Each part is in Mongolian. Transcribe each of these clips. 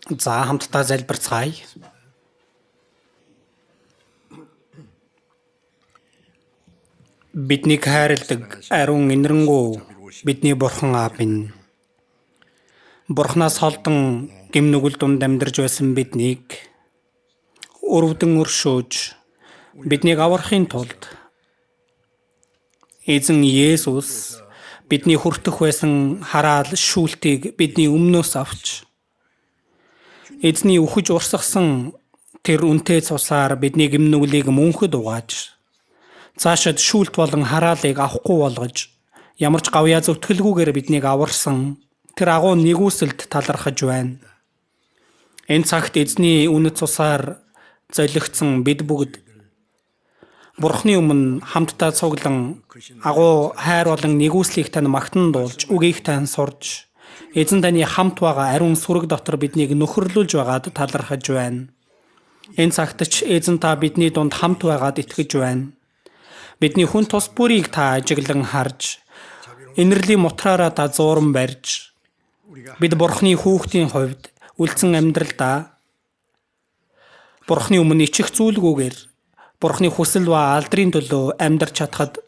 За хамтдаа залбирцгаая. Биднийг хайрладаг ариун инэрэнгүү бидний бурхан аав минь. Бурханаас холдон гэм нүгэл дунд амьдарч байсан биднийг өрөвдөн өршөөж биднийг аврахын тулд эзэн Есүс бидний хүртэх байсан хараал шүүлтийг бидний өмнөөс авч эзний үхэж урсгасан тэр үнэтэй цусаар бидний гэм нүглийг мөнхөд угааж цаашид шүүлт болон хараалыг авахгүй болгож ямар ч гавьяа зөвтгөлгүйгээр биднийг аварсан тэр агуу нэгүсэлд талархаж байна. Энэ цагт эзний үнэт цусаар золигдсон бид бүгд Бурхны өмнө хамтдаа цуглан агуу хайр болон нэгүслийг тань магтан дуулж үгийг тань сурж эзэн таны хамт байгаа ариун сүрэг дотор биднийг нөхөрлүүлж байгаад талархаж байна. Энэ цагт ч эзэн та бидний дунд хамт байгаад итгэж байна. Бидний хүн тус бүрийг та ажиглан харж инэрлийн мутраараа та зууран барьж бид Бурхны хүүхдийн хувьд үлдсэн амьдралдаа Бурхны өмнө ичих зүйлгүйгээр Бурхны хүсэл ба алдрын төлөө амьдарч чадхад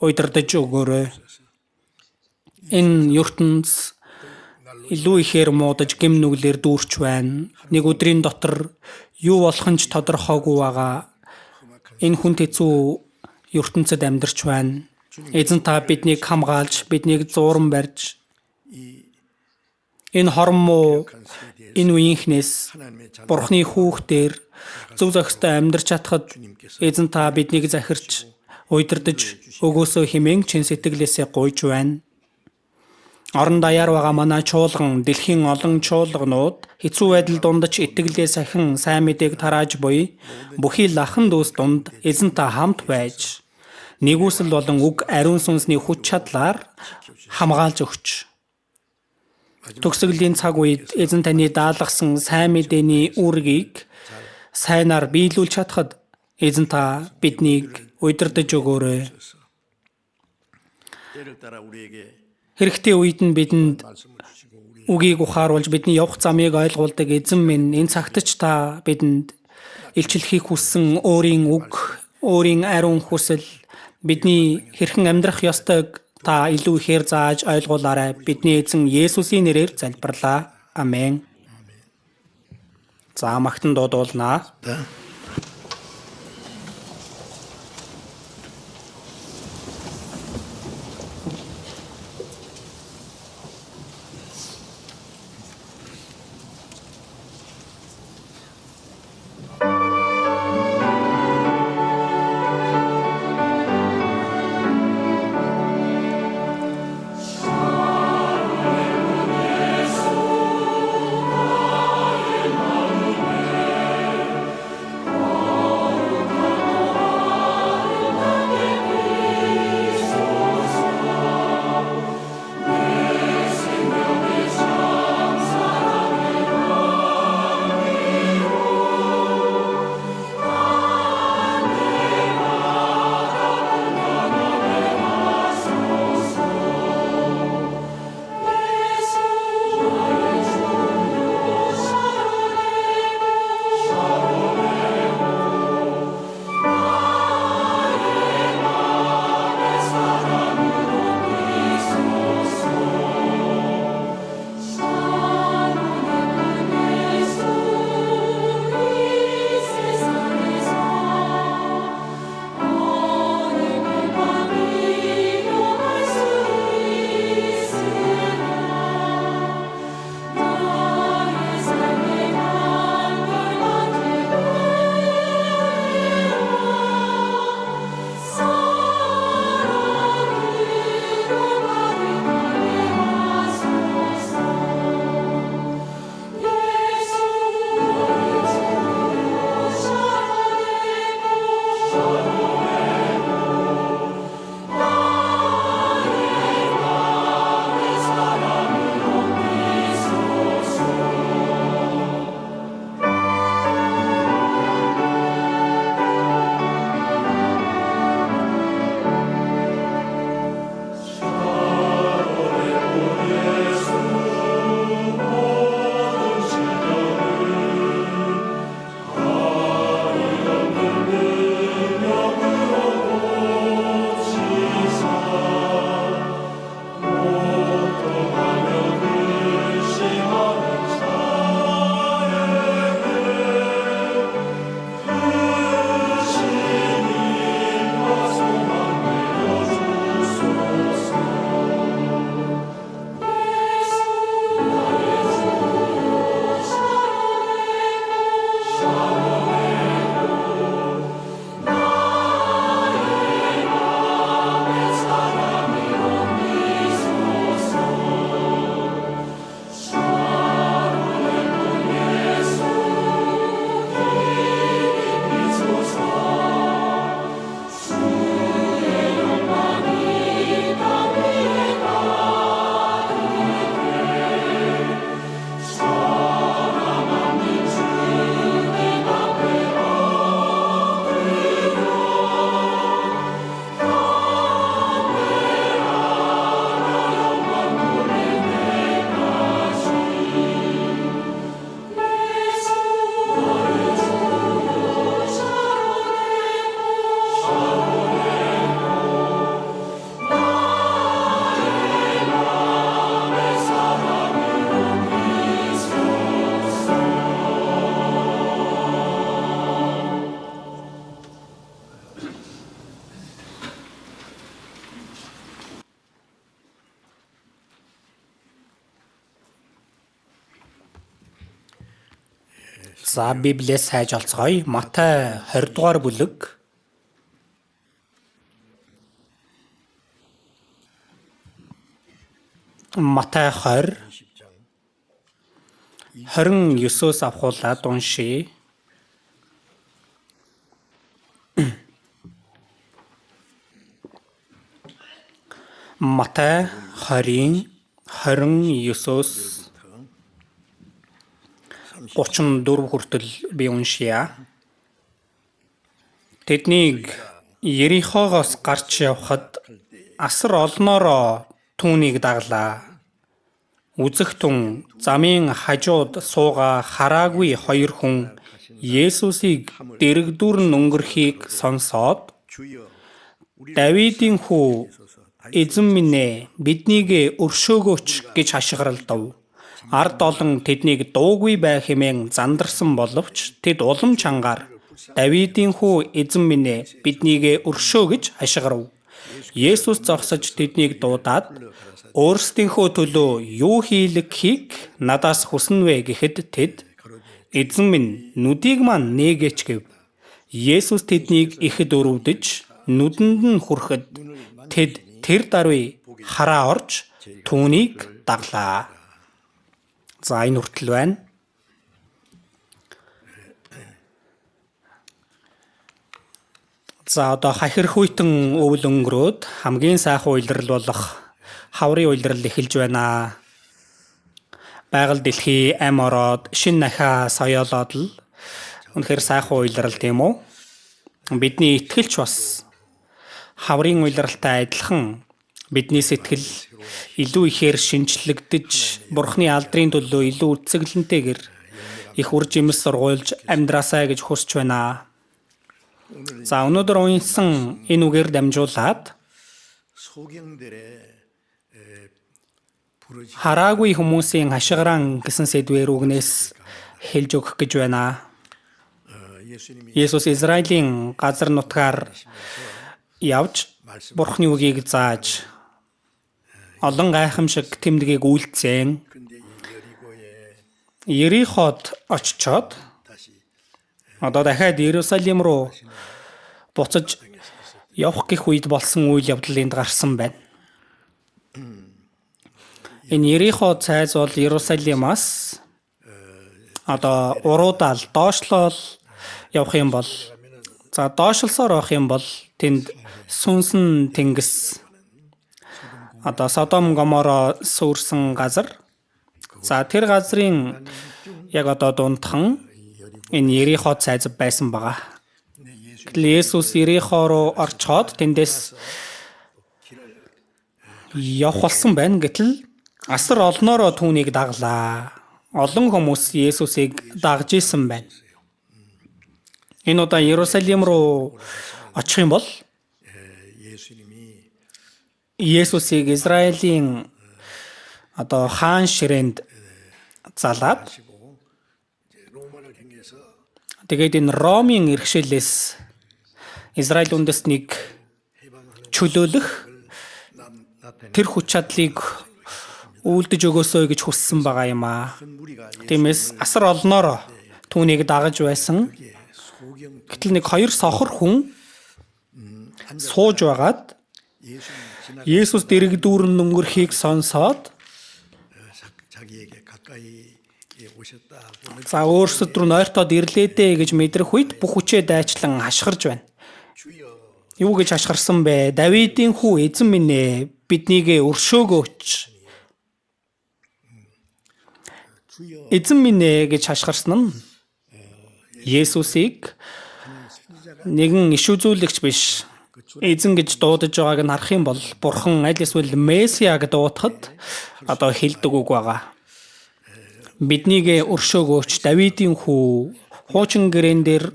удирдах өгөөрэй. Энэ ертөнц илүү ихээр муудаж гэм нүглэр дүүрч байна. Нэг өдрийн дотор юу болох нь ч тодорхойгүй байгаа. Энэ хүн хэцүү ертөнцид амьдарч байна. Эзэн та биднийг хамгаалж, биднийг зууран барьж энэ хормоо энэ үеийнхнээс Бурхны хүүхдээр зөв зохистой амьдарч чадхад эзэн та биднийг захирч удирдах өгөөсөө хэмээн чин сэтгэлээсээ гуйж байна. Орон даяар байгаа манай чуулган дэлхийн олон чуулганууд хэцүү байдал дунд ч итгэлээ сахин сайн мэдээг тарааж буй бүхий лахан дүүс дунд эзэн та хамт байж нэгүсэл болон үг ариун сүнсний хүч чадлаар хамгаалж өгч төгсгөлийн цаг үед эзэн таны даалгасан сайн мэдээний үргийг сайнаар биелүүлж чадхад эзэн та биднийг удирдах өгөөрэй. Хэрэгтэй үед нь бидэнд үгийг ухааруулж бидний явах замыг ойлгуулдаг эзэн минь энэ цагт ч та бидэнд илчлэхийг хүссэн өөрийн үг, өөрийн ариун хүсэл бидний хэрхэн амьдрах ёстойг та илүү ихээр зааж ойлгуулаарай. Бидний эзэн Есүсийн нэрээр залбирлаа. Амен. За магтан дуудуулнаа. За Библиэс хайж олцгоё. Матай 20 дугаар бүлэг. Матай 20 29-өөс авахуулаад уншия. Матай 20-ийн 29-өөс 34 хүртэл би уншия. Тэднийг Ерихогоос гарч явхад асар олноороо түүнийг даглаа. Үзэх тун замын хажууд сууга хараагүй хоёр хүн Есүсийг дэрэгдүүрэн өнгөрөхийг сонсоод Давидын хүү эзэн минь ээ биднийг өршөөгөөч гэж хашгиралдав. Ард олон тэднийг дуугүй байх хэмээн зандарсан боловч тэд улам чангаар Давидын хүү эзэн минь ээ биднийг өршөө гэж хашгирав. Есүс зогсож тэднийг дуудаад өөрсдийнхөө төлөө юу хийлгэхийг надаас хүснэ вэ гэхэд тэд эзэн минь нүдийг маань нээгээч гэв. Есүс тэднийг ихэд өрөвдөж нүдэнд нь хүрэхэд тэд тэр даруй хараа орж түүнийг даглаа. За энэ хүртэл байна. За одоо хахирх үйтэн өвөл өнгөрөөд хамгийн сайхан улирал болох хаврын улирал эхэлж байна. Байгаль дэлхий ам ороод шин нахаа соёолоод л үнэхээр сайхан улирал тийм үү? Бидний итгэлч бас хаврын улиралтай адилхан бидний сэтгэл илүү ихээр шинчлэгдэж Бурхны алдрын төлөө илүү үтсгэлэнтэйгэр их үр жимс сургуульж амьдраасаа гэж хүсэж байна. За өнөөдөр унсан энэ үгээр дамжуулаад хараагүй хүмүүсийн хашгиран гэсэн сэдвээр үгнээс хэлж өгөх гэж байна. Есүс Израилийн газар нутгаар явж Бурхны үгийг зааж олон гайхамшиг тэмдгийг үйлцэн Ериход очичоод одоо дахиад Иерусалим руу буцаж явах гэх үед болсон үйл явдал энд гарсан байна. Энэ Ерихо цайз бол Иерусалимаас одоо уруудаал доошлол явах юм бол доошлсоор авах юм бол тэнд сүнсэн тэнгис одоо Содом Гоморо сүрсэн газар. За тэр газрын яг одоо дундхан энэ Ерихо цайз байсан байгаа. Есүс Ерихо руу орчоод тэндээс явах болсон байна. Гэтэл асар олноороо түүнийг даглаа. Олон хүмүүс Есүсийг дагж исэн байна. Энэ удаа Иерусалим руу очих юм бол Есүсийг Израилийн одоо хаан ширээнд залаад тэгээд энэ Ромын иргэшээлээс Израиль үндэстнийг чөлөөлөх тэр хүч чадлыг үлдэж өгөөсэй гэж хүссэн байгаа юм аа. Тиймээс асар олноороо түүнийг дагаж байсан. Гэтэл нэг хоёр сохор хүн сууж байгаад Есүс дэрэгдүүрэн өнгөрөхийг сонсоод за өөрсдөд рүү нойртоод ирлээ дээ гэж мэдрэх үед бүх хүчээ дайчлан хашгирж байна. Юу гэж хашгирсан бэ? Давидын хүү эзэн минь ээ биднийг өршөөгөөч. Эзэн минь ээ гэж хашгирсан нь Есүсийг нэгэн иш үзүүлэгч биш эзэн гэж дуудаж байгааг нь харах юм бол Бурхан аль эсвэл Месиаг дуудахад одоо хэлдэг үг байгаа. Биднийг өршөөгөөч Давидын хүү хуучин гэрээн дээр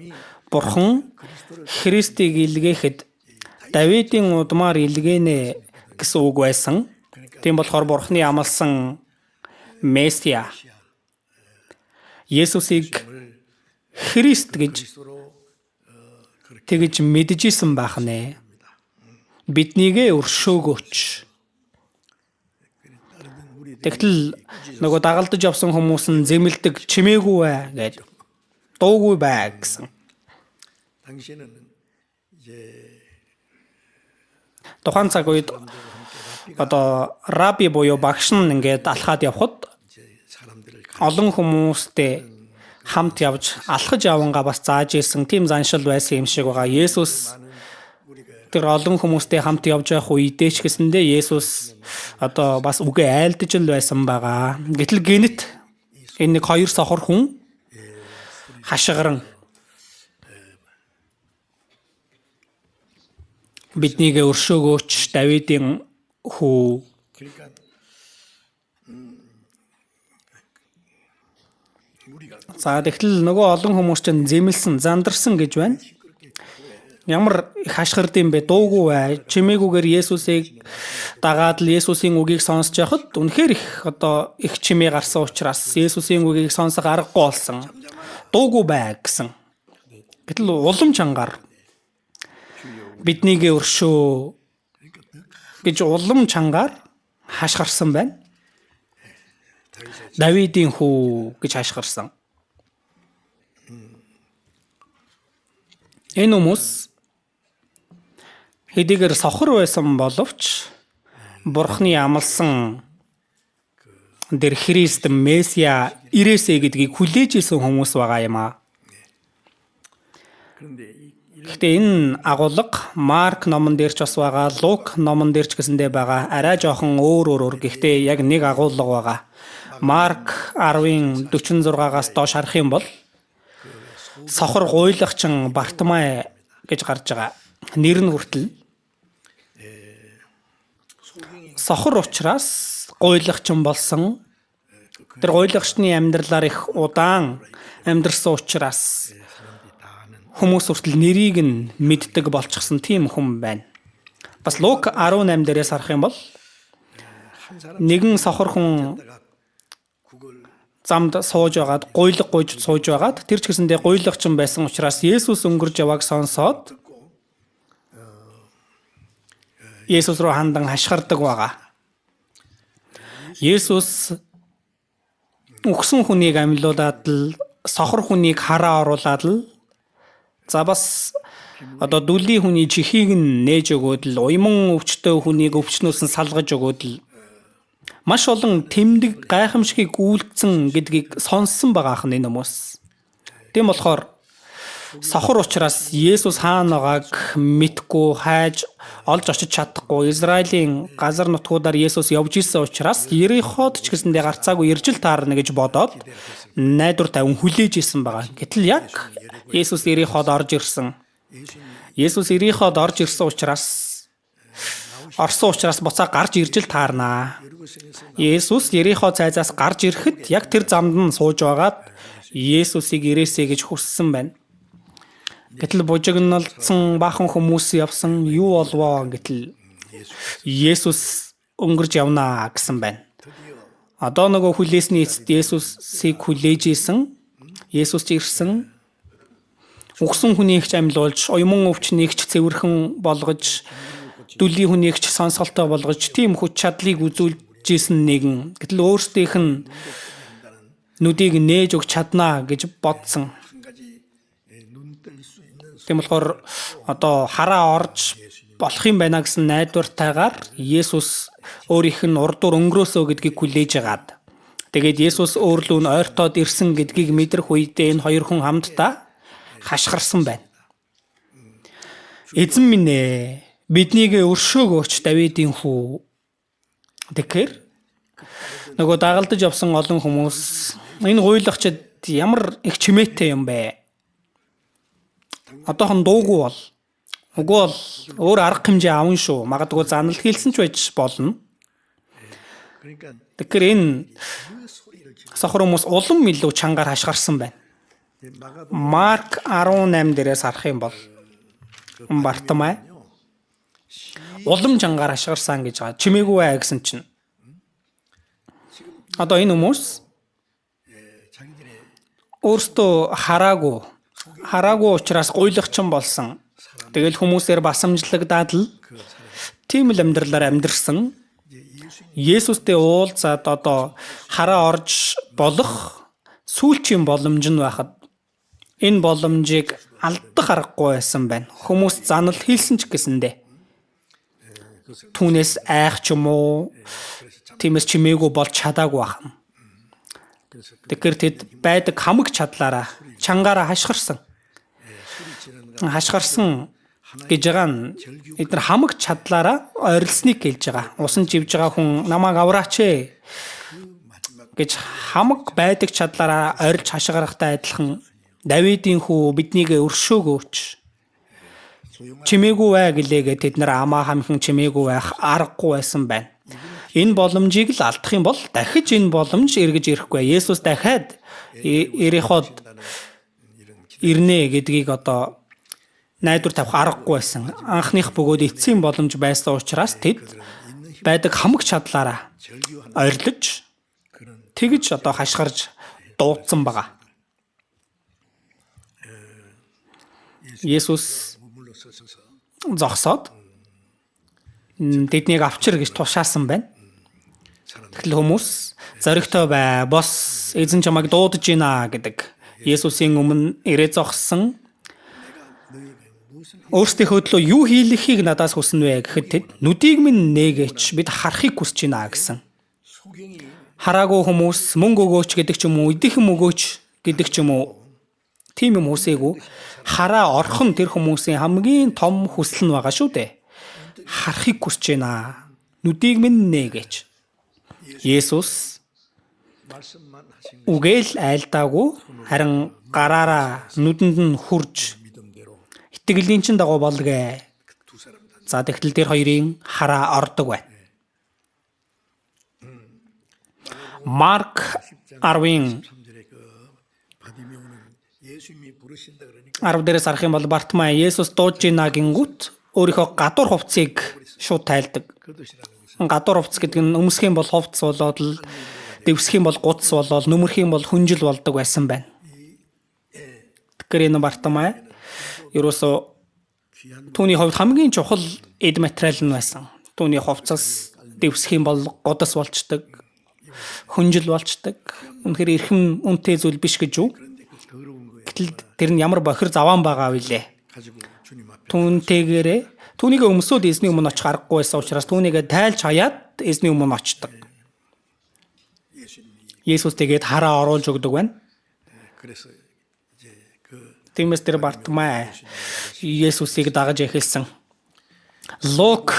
Бурхан Христийг илгээхэд Давидын удмаар илгээнэ гэсэн үг байсан. Тийм болохоор Бурханы амласан Месиа Есүсийг Христ гэж тэгж мэдчихсэн байх нэ. Биднийг өршөөгөөч. Тэгтэл нөгөө дагалдаж явсан хүмүүс нь зэмэлдэг чимээгүй вэ гэд. Дуугүй бай гэсэн. 당시에는 이제 Тухайн цаг үед одоо раби буюу багш нь ингээд алхаад явхад 사람들을 олон хүмүүстэй хамт явж алхаж явангаа бас зааж исэн тийм заншил байсан юм шиг байгаа. Есүс тэр олон хүмүүстэй хамт явж явах үедээ ч гэсэндээ Есүс одоо бас үгээ айлдаж л байсан байгаа. Гэтэл гинэт энэ нэг хоёр сохор хүн хашгиран биднийг өршөөгөөч Давидын хүү 그러니까 за тэгтэл нөгөө олон хүмүүс чинь зэмлсэн, зандарсан гэж байна. Ямар их хашгирд юм бэ? Дуугүй бай. Чимээгүйгээр Есүсийг дагаад л Есүсийн үгийг сонсож яхад үнэхээр их одоо их чимээ гарсан учраас Есүсийн үгийг сонсох аргагүй болсон. Дуугүй бай гэсэн. Гэтэл улам чангаар биднийг өршөө гэж улам чангаар хашгирсан байна. Давидын хүү гэж хашгирсан. Энэ хүмүүс хэдийгээр сохор байсан боловч Бурхны амласан дэр Христ Месиа ирээсэ гэдгийг хүлээж исэн хүмүүс байгаа юм аа. 그런데 Гэхдээ энэ агуулга Марк номон дээр ч бас байгаа, Лук номон дээр ч гэсэндээ байгаа. Арай жоохон өөр. Гэхдээ яг нэг агуулга байгаа. Марк 10-ын 46-аас доош харах юм бол сохор гуйлагчин Бартимай гэж гарч байгаа. Нэр нь хүртэл сохор учраас гуйлагчин болсон. Тэр гуйлагчны амьдралаар их удаан амьдарсан учраас хүмүүс хүртэл нэрийг нь мэддэг болчихсон тийм хүн байна. Бас Лук 18 дээрээс харах юм бол нэгэн сохор хүн замд сууж байгаад гуйлаг гуйж сууж байгаад тэр ч гэсэндээ гуйлагчин байсан учраас Есүс өнгөрж явааг сонсоод Есүс рүү хандан хашгирдаг байгаа. Есүс өгсөн хүнийг амьлуулад л сохор хүнийг хараа оруулаад л за бас одоо дүлийн хүний чихийг нь нээж өгөөд л уйман өвчтөе хүнийг өвчнөөс нь салгаж өгөөд л маш олон тэмдэг гайхамшигыг үйлдсэн гэдгийг сонссон байгаа ах энэ хүмүүс. Тийм болохоор сохор учраас Есүс хаана байгааг мэдгүй хайж олж очиж чадахгүй Израилийн газар нутгуудаар Есүс явж исэн учраас Ериход ч гэсэндээ гарцаагүй иржил таарна гэж бодоод найдвар тавин хүлээж исэн байгаа. Гэтэл яг Есүс Ериход орж ирсэн. Есүс Ериход орж ирсэн учраас орсон учраас буцаа гарч иржил таарнаа. Есүс Ерихо цайзаас гарч ирэхэд яг тэр замд нь сууж байгаад Есүсийг ирээсэй гэж хүссэн байна. Гэтэл бужигналцсан баахан хүмүүс явсан юу болвоо гэтэл Есүс өнгөрж явнаа гэсэн байна. Одоо нөгөө хүлээсний эцэст Есүсийг хүлээж исэн. Есүс ч ирсэн. Өгсөн хүнийг ч амьлуулж, уйман өвчнийг ч цэвэрхэн болгож, дүлийн хүнийг ч сонсголтой болгож, тийм хүч чадлыг үзүүлж исэн нэгэн. Гэтэл өөрсдийнх нь нүдийг нээж өгч чаднаа гэж бодсон. Тийм болохоор одоо хараа орж болох юм байна гэсэн найдвартайгаар Есүс өөрийнх нь урдуур өнгөрөөсөө гэдгийг хүлээж агаад. Тэгээд Есүс өөрлөө нь ойртоод ирсэн гэдгийг мэдрэх үедээ энэ хоёр хүн хамтдаа хашгирсан байна. Эзэн минь ээ, биднийг өршөөгөөч Давидын хүү. Тэгэхээр нөгөө дагалдаж явсан олон хүмүүс энэ гуйлагчид ямар их чимээтэй юм бэ? Одоохон дуугүй бол үгүй бол өөр арга хэмжээ авна шүү. Магадгүй занал хийлсэн ч байж болно. Тэгэхээр энэ сохор хүмүүс улам илүү чангаар хашгирсан байна. Марк 18 дээрээс харах юм бол Бартимай улам чангаар хашгирсан гэж байгаа. Чимээгүй бай гэсэн чинь. Одоо энэ хүмүүс өөртөө хараагүй учраас гуйлагчин болсон. Тэгэл хүмүүсээр басамжлагдаад л тийм л амьдралаар амьдэрсэн. Есүстэй уулзаад одоо хараа орж болох сүүлчийн боломж нь байхад Энэ боломжийг алдах аргагүй байсан байна. Хүмүүс занал хийсэн ч гэсэндээ түүнээс айх ч юм уу, тиймээс чимээгүй болж чадаагүй байна. Тэгэхээр тэд байдаг хамаг чадлаараа чангаараа хашгирсан. Хашгирсан гэж байгаа нь эдгээр хамаг чадлаараа ойрлсныг хэлж байгаа. Усан живж байгаа хүн намайг авраач ээ гэж хамаг байдаг чадлаараа ойрлж хашгирахтай адилхан Давидын хүү биднийг өршөөгөөч. Чимээгүй бай гэлээгээ тэд нар амаа хамхан чимээгүй байх аргагүй байсан байна. Энэ боломжийг л алдах юм бол дахиж энэ боломж эргэж ирэхгүй. Есүс дахиад Ериход ирнэ гэдгийг одоо найдвар тавих аргагүй байсан. Анхных бөгөөд эцсийн боломж байсан учраас тэд байдаг хамаг чадлаараа ойрлож тэгж одоо хашгирж дуудсан байгаа. Есүс зогсоод тэднийг авчир гэж тушаасан байна. Тэгтэл хүмүүс зоригтой бай, бос эзэн чамайг дуудаж байна гэдэг Есүсийн өмнө ирээ зогссон. Өөрсдийнхөө төлөө юу хийлэхийг надаас хүснэ вэ гэхэд тэд нүдийг минь нээгээч бид харахыг хүсэж байна гэсэн. Хараагүй хүмүүс мөнгө өгөөч гэдэг ч юм уу, эдийнхэн өгөөч гэдэг ч юм уу, тийм юм хүсээгүй. Хараа орхон тэр хүмүүсийн хамгийн том хүсэл нь байгаа шүү дээ. Харахыг хүсэж байна. Нүдийг минь нээгээч. Есүс үгээл айлдаагүй харин гараараа нүдэнд нь хурж итгэлийн чин дагуу болгээ. За тэгтэл тэр хоёрын хараа ордог байна. Марк 10-ын 10 дээрээс харах юм бол Бартимай Есүс дуудаж байна гингүүт өөрийнхөө гадуур хувцсыг шууд тайлдаг. Гадуур хувцс гэдэг нь өмсөх юм бол хувцс болоод л дэвсэх юм бол гудс болоод нүмерх юм бол хүнжил болдог байсан байна. Тэгэхээр энэ Бартимай ерөөсөө түүний хувьд хамгийн чухал эд материал нь байсан. Түүний хувцас дэвсэх юм бол гудас болчдөг, хүнжил болчдөг. Үнэхээр эрхэм үнэтэй зүйл биш гэж юу? Гэтэл тэр нь ямар бохир заваан байгаа вүлээ. Түүнийг өмсөд эзний өмнө очих аргагүй байсан учраас түүнийг тайлж хаяад эзний өмнө очдог. Есүс тэгээд хараа оруулж өгдөг байна. Тиймээс тэр Бартимай Есүсийг дагаж эхэлсэн. Лук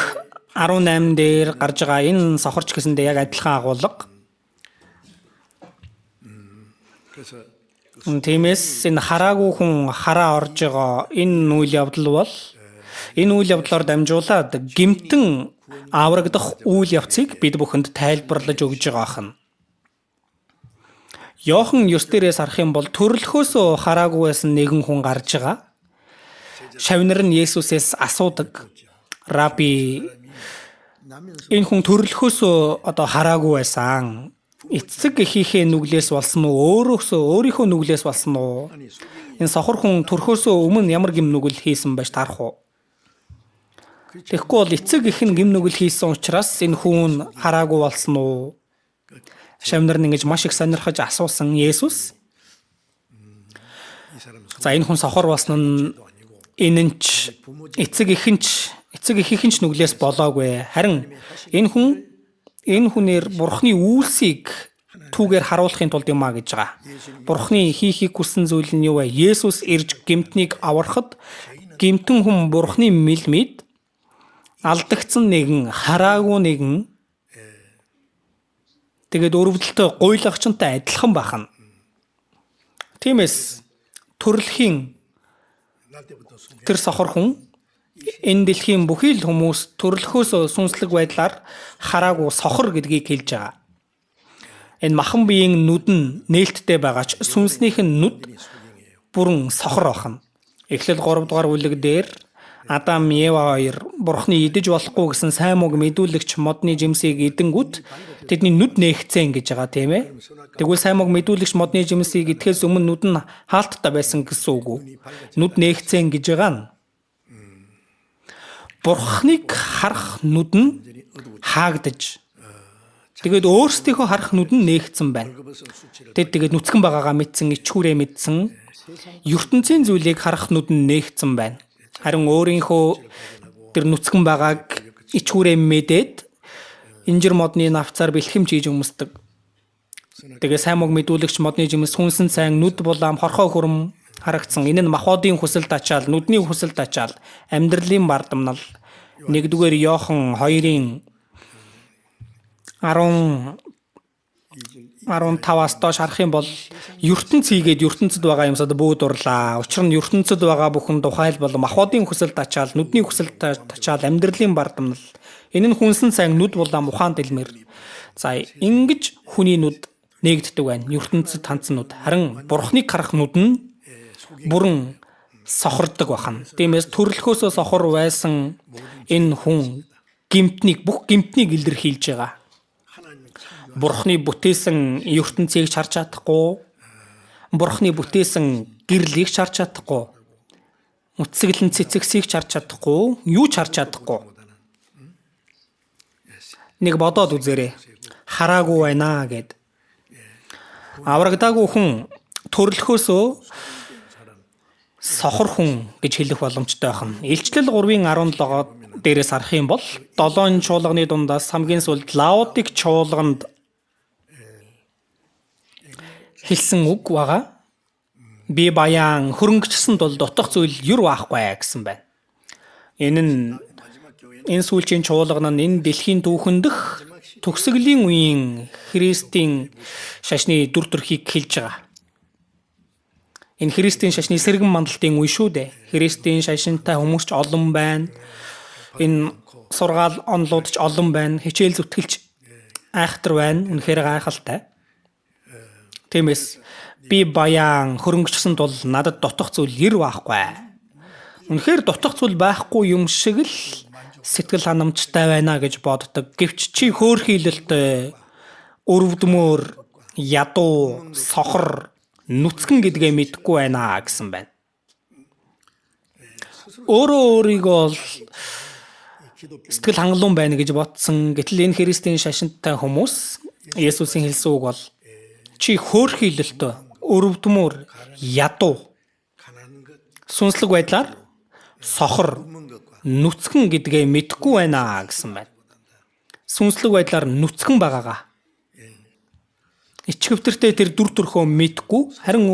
18 дээр гарч байгаа энэ сохорч гэсэндээ яг адилхан агуулга. Тиймээс энэ хараагүй хүн хараа орж байгаа энэ үйл явдал бол энэ үйл явдлаар дамжуулаад гэмтэн аврагдах үйл явцыг бид бүхэнд тайлбарлаж өгж байгаа хэн. Йохан 9 дээрээс харах юм бол төрлөхөөсөө хараагүй байсан нэгэн хүн гарч байгаа. Шавнар нь Есүсээс асуудаг. Раби, энэ хүн төрлөхөөсөө одоо хараагүй байсан. Эцэг эхийнхээ нүглээс болсон уу? Өөрийнхөө нүглээс болсон уу? Энэ сохор хүн төрхөөсөө өмнө ямар гим нүгэл хийсэн байж тарах уу? Тэгэхгүй бол эцэг эх нь гим нүгэл хийсэн учраас энэ хүн хараагүй болсон уу? Шавнар нь ингэж маш их сонирхож асуусан Есүс. За энэ хүн сохор болсон нь энэ нь ч эцэг эхийнх нь нүглээс болоогүй. Харин энэ хүнээр Бурхны үйлсийг түүгээр харуулахын тулд юм а гэж байгаа. Бурхны хийхийг хүссэн зүйл нь юу вэ? Есүс ирж гэмтнийг аврахад гэмтэн хүн Бурхны мэлмид алдагдсан нэгэн, хараагүй нэгэн тэгээд өрөвдөлтөй гуйлагчтай адилхан бахна. Тиймээс төрөлхийн тэр сохор хүн энэ дэлхийн бүхий л хүмүүс төрлөхөөс сүнслэг байдлаар хараагүй сохор гэдгийг хэлж байгаа. Энэ махан биеийн нүд нь нээлттэй байгаа ч сүнснийх нь нүд бүрэн сохор байна. Эхлэл 3 дугаар бүлэг дээр Адам, Ева хоёр Бурхны идэж болохгүй гэсэн сайн мог мэдүүлэгч модны жимсийг идэнгүүт тэдний нүд нээгцэн гэж байгаа тийм ээ. Тэгвэл сайн мог мэдүүлэгч модны жимсийг идэхээс өмнө нүд нь хаалттай байсан гэсэн үг үү? Нүд нээгцэн гэж байгаа нь Бурхныг харах нүд нь хаагдаж тэгээд өөрсдийнхөө харах нүд нь нээгцэн байна. Тэгээд нүцгэн байгаагаа мэдсэн, ичхүүрээ мэдсэн, ертөнцийн зүйлийг харах нүд нь нээгдсэн байна. Харин өөрийнхөө тэр нүцгэн байгааг ичгүүрээ мэдээд инжир модны навцаар бэлхэм хийж өмсдөг. Тэгээ сайн мог мэдүүлэгч модны жимс хүнсэн сайн нүд булаам хорхоо хүрм харагдсан. Энэ нь махбодын хүсэл тачаал, нүдний хүсэл тачаал, амьдралын бардамнал. 1-р Иохан 2-ын 15-аас доош харах юм бол ертөнц хийгээд ертөнцид байгаа юмсад бүү дурлаа. Учир нь ертөнцид байгаа бүхэн тухайл бол махбодын хүсэл тачаал, нүдний хүсэл тачаал, амьдралын бардамнал. Энэ нь хүнсэн сайн нүд булаам ухаан дэлмэр. За ингэж хүний нүд нээгддэг байна. ертөнцид хандсан нүд. Харин бурхныг харах нүд нь бүрэн сохордог бахан. Тиймээс төрөлхөөсөө сохор байсан энэ хүн бүх гэмтнийг илэрхийлж байгаа. Бурхны бүтээсэн ертөнцийг харж чадахгүй, бурхны бүтээсэн гэрлийг харж чадахгүй, үцэглэн цэцэгсийг харж чадахгүй, юу ч харж чадахгүй. Нэг бодоод үзээрэй. Хараагүй байна гэд. Аврагдаагүй хүн төрөлхөөсөө сохор хүн гэж хэлэх боломжтой байна. Илчлэл 3:17 дээрээс харах юм бол 7 чуулганы дундаас хамгийн сүүлд Лаодик чуулганд хэлсэн үг байгаа. Би баян хөрөнгөчсөн тул дутах зүйл юр байхгүй гэсэн байна. Энэ сүүлчийн чуулган нь энэ дэлхийн түүхэндх төгсгөлийн үеийн Христийн шашны дүр төрхийг хэлж байгаа. Энэ Христийн шашны сэргэн мандалтын үе шүү дээ. Христийн шашинтай хүмүүс ч олон байна. Энэ сургаал онлууд ч олон байна. Хичээл зүтгэлч айхтар байна. Үнэхээр гайхалтай. Тиймээс би баян хөрөнгөчсөн тул надад дутах зүйл ер байхгүй. Үнэхээр дутах зүйл байхгүй юм шиг л сэтгэл ханамжтай байна гэж боддог. Гэвч чи хөөрхийлэлтэй, өрөвдмөр, ядуу, сохор, нүцгэн гэдгээ мэдэхгүй байна гэсэн байна. Өөрийгөө сэтгэл хангалуун байна гэж бодсон. Гэтэл энэ Христийн шашинтай хүмүүс Есүсийн хэлсэн үг бол чи хөөрхийлэлтэй, өрөвдмөр, ядуу, сүнслэг байдлаар сохор, нүцгэн гэдгээ мэдэхгүй байна гэсэн байна. Сүнслэг байдлаар нүцгэн байгаагаа. Ичгэвтэртэй тэр дүр төрхөө мэдгүй, харин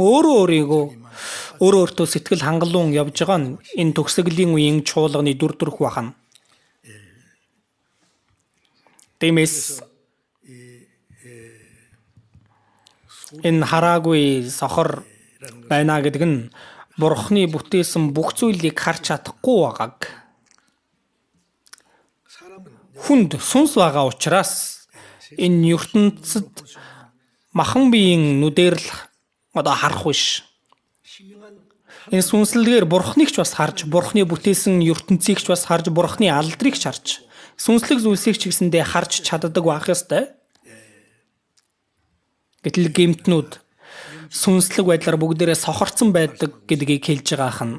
өөртөө сэтгэл хангалуун явж байгаа нь энэ төгсгөлийн үеийн чуулганы дүр төрх бахан. Тиймээс энэ хараагүй сохор байна гэдэг нь Бурхны бүтээсэн бүх зүйлийг харж чадахгүй байгааг. Хүнд сүнс байгаа учраас энэ ертөнцид махан биеийн нүдээр л харах биш. Энэ сүнслэгээр Бурхныг ч бас харж, Бурхны бүтээсэн ертөнцийг ч бас харж, Бурхны алдрыг ч харж, сүнслэг зүйлсийг ч гэсэндээ харж чаддаг байх ёстой. Гэтэл гэмтнүүд сүнслэг байдлаар бүгдээрээ сохорцсон байдаг гэдгийг хэлж байгаа хан.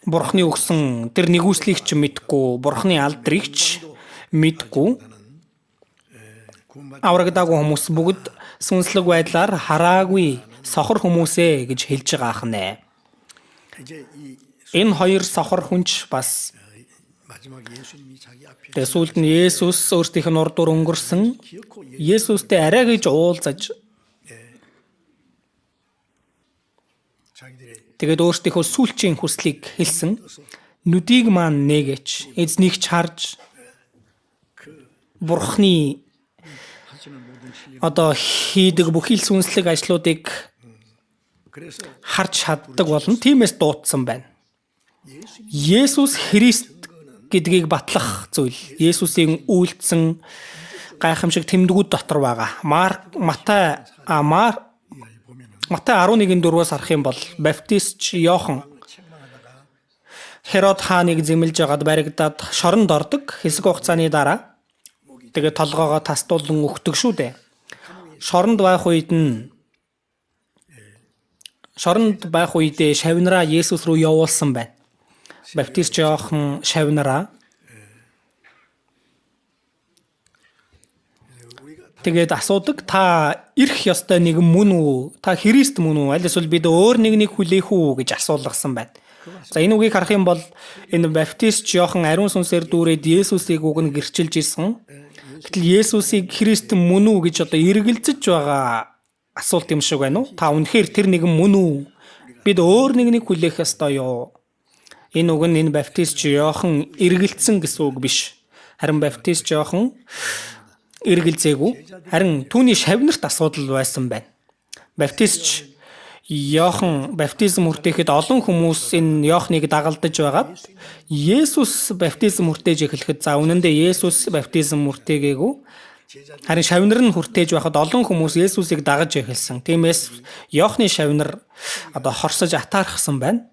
Бурхны өгсөн тэр нэгүслийг ч мэдгүй, Бурхны алдрыг ч мэдгүй. Аврагдаагүй хүмүүс бүгд сүнслэг байдлаар хараагүй сохор хүмүүсээ гэж хэлж байгаа хнэ. Энэ хоёр сохор хүнч бас сүүлд нь Есүс өөртөөх нь урд өнгөрсөн Есүстэй арай гэж уулзаж тэгээд өөртөөхөө сүүлчийн хүслийг хэлсэн. Нүдийг маань нээгээч, эзнийг ч харж Бурхны хийдэг бүхий л сүнслэг ажлуудыг харж чаддаг болно. Тиймээс дуудсан байна. Есүс Христ гэдгийг батлах зүйл. Есүсийн үйлдсэн гайхамшиг тэмдгүүд дотор байгаа. Матай 11:4-өөс харах юм бол баптистч Иохан Херод хааныг зэмлж байгаад баригдаад шоронд ордог. Хэсэг хугацааны дараа тэгээд толгоогоо тастуулан өгдөг шүү дээ. Шоронд байх үедээ шавнараа Есүс рүү явуулсан байна. Баптист Иохан шавнараа Тэгээд асуудаг та ирэх ёстой нэгэн мөн үү? Та Христ мөн үү? Аль эсвэл бид өөр нэгнийг хүлээх үү гэж асуулгасан байна. За энэ үгийг харах юм бол энэ баптист Иохан ариун сүнсээр дүүрээд Есүсийг уг нь гэрчилж исэн. Гэтэл Есүсийг Христ мөн үү гэж одоо эргэлзэж байгаа асуулт юм шиг байна уу? Та үнэхээр тэр нэгэн мөн үү? Бид өөр нэгнийг хүлээх ёстой юу? Энэ үг нь энэ баптист Иохан эргэлзсэн гэсэн үг биш. Харин баптист Иохан эргэлзээгүй. Харин түүний шавнарт асуудал байсан байна. Баптист Иохан баптизм хүртээхэд олон хүмүүс энэ Иоханыг дагалдаж байгаад Есүс баптизм хүртээж эхлэхэд за үнэндээ Есүс баптизм хүртээгээгүй. Харин шавнар нь хүртээж байхад олон хүмүүс Есүсийг дагаж эхэлсэн. Тиймээс Иоханы шавнар одоо хорсож атаархсан байна.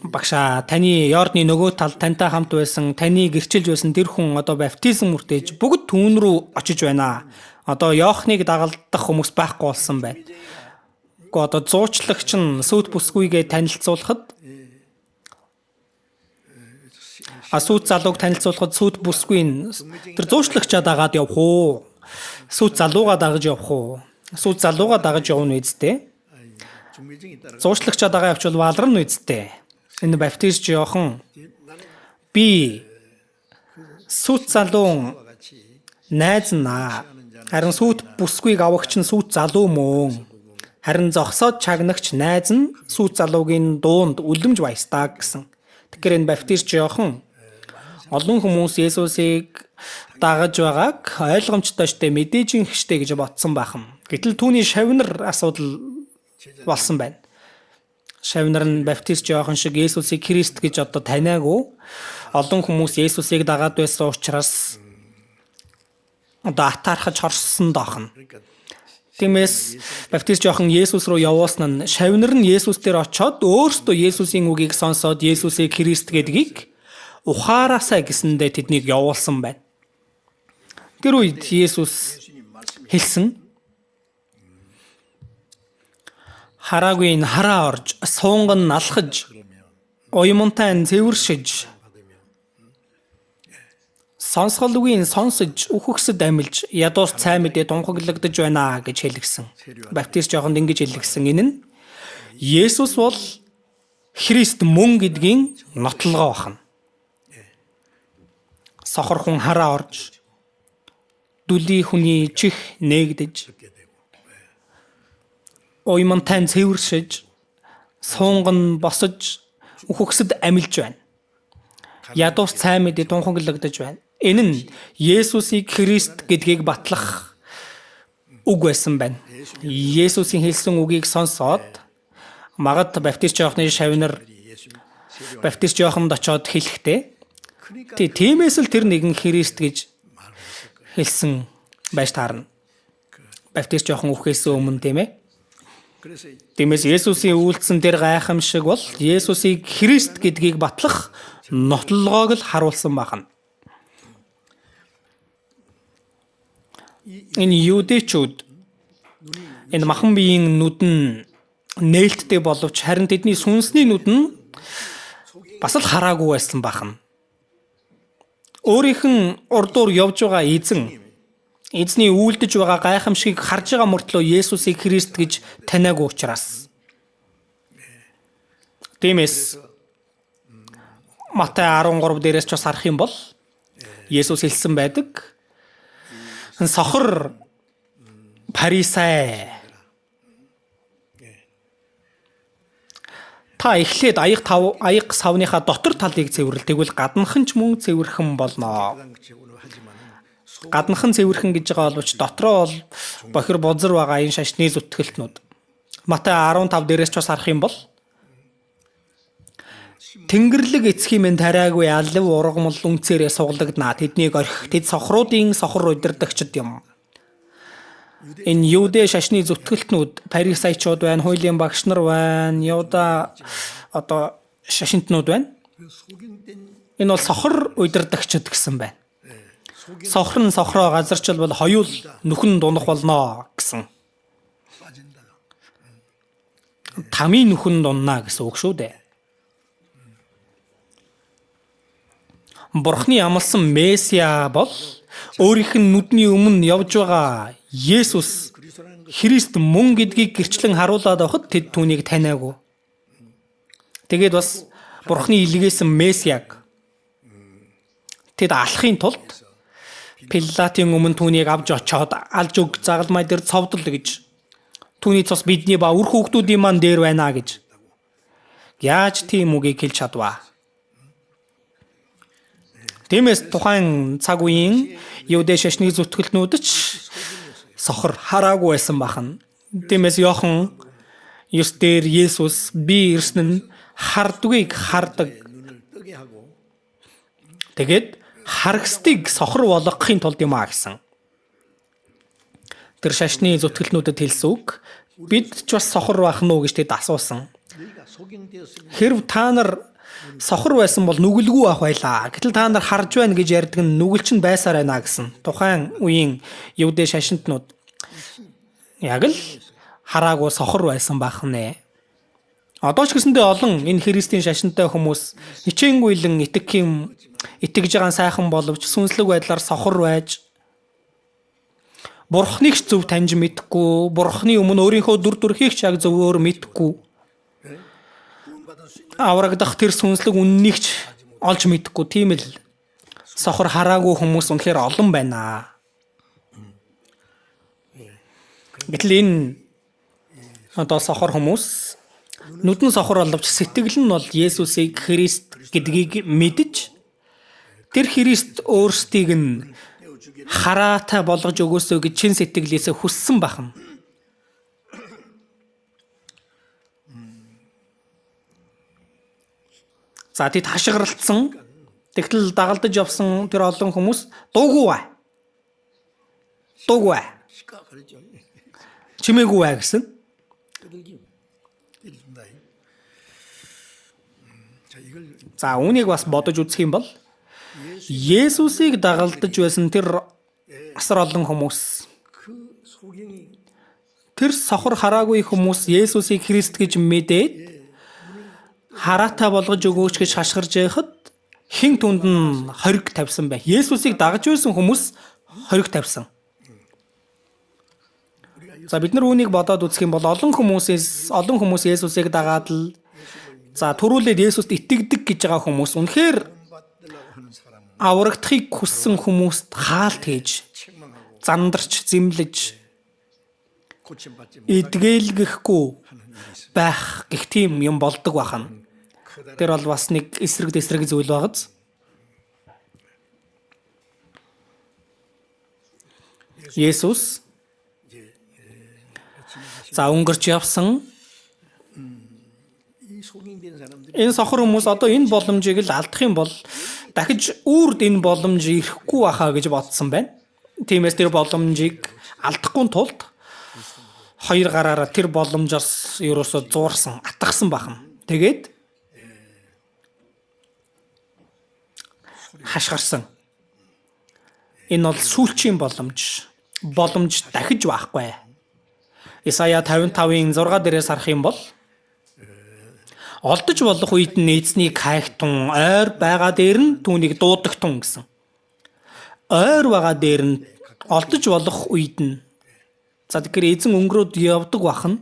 Багшаа таны Йордны нөгөө талд тантай хамт байсан, таны гэрчилж байсан тэр хүн одоо баптизм хүртээж бүгд түүн рүү очиж байна. Одоо Иоханыг дагалдах хүмүүс байхгүй болсон байна. Гэхдээ одоо зуучлагч нь сүт бүсгүйгээ танилцуулахад сүт залууг танилцуулахад сүт бүсгүй нь тэр зуучлагчаа дагаад явах уу? Сүт залуугаа дагаж явах уу? Сүт залуугаа дагаж явна үсттэй. Зуучлагчаа дагаа явуул валрна үсттэй. Энэ баптист Иохан би сүт залуу найз наа. Харин сүт бүсгүйг авагч нь сүт залуу мөн. Харин зогсоод чагнагч найз нь сүт залуугийн дуунд үлэмж баястаа гэсэн. Тэгэхээр энэ баптист Иохан олон хүмүүс Есүсийг дагаж байгааг ойлгомжтой штэ мэдээж ихтэй гэж бодсон бахан. Гэтэл түүний шавнар асуудал болсон байна. Шавнар нь баптист Иохан шиг Есүсийг Христ гэж одоо таниагүй. Олон хүмүүс Есүсийг дагаад байсан учраас одоо атаархаж хорссон доохно. Тиймээс баптист Иохан Есүс рүү явуулсан нь шавнар нь Есүс дээр очиод өөрсдөө Есүсийн үгийг сонсоод Есүсийг Христ гэдгийг ухаараасаа гэсэндээ тэднийг явуулсан байна. Тэр үед Есүс хэлсэн хараагүй нь хараа орж, суунган алхаж, уймантай нь цэвэршиж, сонсголгүй нь сонсож, үхэгсэд амилж, ядуус цай мэдээ тунхаглагдаж байна гэж хэлгсэн. Баптист Иоханд ингэж хэлгсэн. Энэ нь Есүс бол Христ мөн гэдгийн нотлогоо бахна. Сохор хүн хараа орж, дүлий хүний чих нээгдэж, уймантай цэвэршиж, суунган босож, үхэгсэд амилж байна. Ядуус цай мэдээ тунхаглагдаж байна. Энэ нь Есүсийг Христ гэдгийг батлах үг байсан байна. Есүсийн хэлсэн үгийг сонсоод магад баптист Иоханы шавнар баптист Иоханд очиод хэлэхдээ тиймээс л тэр нэгэн Христ гэж хэлсэн байж таарна. Баптист Иохан үхээс өмнө тийм ээ. Тиймээс Есүсийн үйлдэл дээр гайхамшиг бол Есүсийг Христ гэдгийг батлах нотлогоог л харуулсан байна. Энэ юудэчүүд энэ махан биеийн нүд нь нээлттэй боловч харин тэдний сүнсний нүд нь бас л хараагүй байсан байна. Өөрийнх нь урдуур явж байгаа эзний үйлдэж байгаа гайхамшигыг харж байгаа мөртлөө Есүсийг Христ гэж таниагүй учраас. Тиймээс Матай 13 дээрээс ч бас харах юм бол Есүс хэлсэн байдаг. Сохор Фарисей та эхлээд аяг савныхаа дотор талыг цэвэрлэл тэгвэл гаднах нь ч мөн цэвэрхэн болно. Гаднах нь цэвэрхэн гэж байгаа боловч дотроо бол бохир бузар байгаа энэ шашны зүтгэлтнүүд. Матай 15 дээрээс ч бас харах юм бол Тэнгэрлэг эцгийн минь тариагүй алив ургамал үнцээрээ суглагдана. Тэднийг орхих тэд сохруудын сохор удирдагчд юм. Энэ Юудэ шашны зүтгэлтнүүд Фарисеучуд байна, хуулийн багш нар байна, Юда одоо шашинтнууд байна. Энэ бол сохор удирдагчд гэсэн байна. Сохор нь сохроо газарчилбал хоёул нүхэн дунах болно гэсэн. Тамийн нүхэн дунна гэсэн үг шүү дээ. Бурхны амласан Месиа бол Өөрийнх нь нүдний өмнө явж байгаа Есүс Христ мөн гэдгийг гэрчлэн харуулад байхад тэд түүнийг таниагүй. Тэгээд бас Бурхны илгээсэн Месиаг тэд алахын тулд Пилатын өмнө түүнийг авч очоод алж өг загалмай дээр цовдол гэж. Түүний цус бидний ба үр хүүхдүүдийн маань дээр байна гэж. Яаж тийм үгийг хэлж чадваа? Тиймээс тухайн цаг үеийн Юудэ шашны зүтгэлтнүүд ч сохор хараагүй байсан бахан. Тиймээс Иохан 9 дээр Есүс би ирсэн нь хардгыг хардаг. 눈을 뜨게 하고 Тэгээд харагсдыг сохор болгохын тулд юм а гэсэн. Тэр шашны зүтгэлтнүүдэд хэлсэн үг бид ч бас сохор байх нь уу гэж тэд асуусан. 너희가 소경되었으면 Хэрв та нар сохор байсан бол нүгэлгүй байх байлаа. Гэтэл та нар харж байна гэж ярьдаг нь нүгэлч нь байсаар байна гэсэн. Тухайн үеийн Юудэ шашинтнууд яг л хараагүй сохор байсан байх нэ. Одоо ч гэсэндээ олон энэ Христийн шашинтай хүмүүс хичээнгүйлэн итгэж байгаа сайхан боловч сүнслэг байдлаар сохор байж Бурхныг ч зөв таньж мэдхгүй, Бурхны өмнө өөрийнхөө дүр төрхийг ч яг зөвөөр мэдхгүй. Аврагдах тэр сүнслэг үннийг ч олж мэдхгүй. Тийм л сохор хараагүй хүмүүс үнэхээр олон байна. Гэтэл энэ одоо сохор хүмүүс нүдэн сохор боловч сэтгэл нь бол Есүсийг Христ гэдгийг мэдж тэр Христ өөрсдийг нь хараатай болгож өгөөсөө гэж чин сэтгэлээсээ хүссэн бахна. За тэд хашгиралцсан. Тэгтэл дагалдаж явсан тэр олон хүмүүс дуугүй. 시가 그러죠. Чимээгүй гэсэн. 끄들기 때려준다. 자 이걸 За үүнийг бас бодож үзэх юм бол Есүсийг дагалдаж байсан тэр асар олон хүмүүс 그 소경이 тэр сохор хараагүй хүмүүс Есүсийг Христ гэж мэдээд хараатай болгож өгөөч гэж хашгирж байхад хин түнд нь хориг тавьсан бай. Есүсийг дагаж байсан хүмүүс хориг тавьсан. За бид нар үүнийг бодоод үзэх юм бол олон хүмүүс Есүсийг дагаад л за төрүүлээд Есүст итгэдэг гэж байгаа хүмүүс үнэхээр 받으려고 하는 사람은 аврагдахыг хүссэн хүмүүст хаалт хийж 책망하고 зандарч зэмлэж 고침받지 못하는 эдгээлгэхгүй 일이 있어. байх гэх тийм юм болдог бахан. Тэр бол бас нэг эсрэг зүйл багаз. Есүс за өнгөрч явсан 이 소경된 사람들이 энэ сохор хүмүүс одоо энэ боломжийг л алдах юм бол дахиж үрд энэ боломж ирэхгүй байхаа гэж бодсон байна. Тиймээс тэр боломжийг алдахгүй тулд хоёр гараараа тэр боломжоос ерөөсө зуурсан, атгсан бахан. Тэгээд хашгирсан. Энэ бол сүүлчийн боломж дахиж байхгүй. Исая 55-ын 6 дээрээс харах юм бол олдож болох үед нь эзнийг хайхтун ойр байгаа дээр нь түүнийг дуудагтун гэсэн. Ойр байгаа дээр нь олдож болох үед нь за тэгэхээр эзэн өнгөрөөд явдаг бахан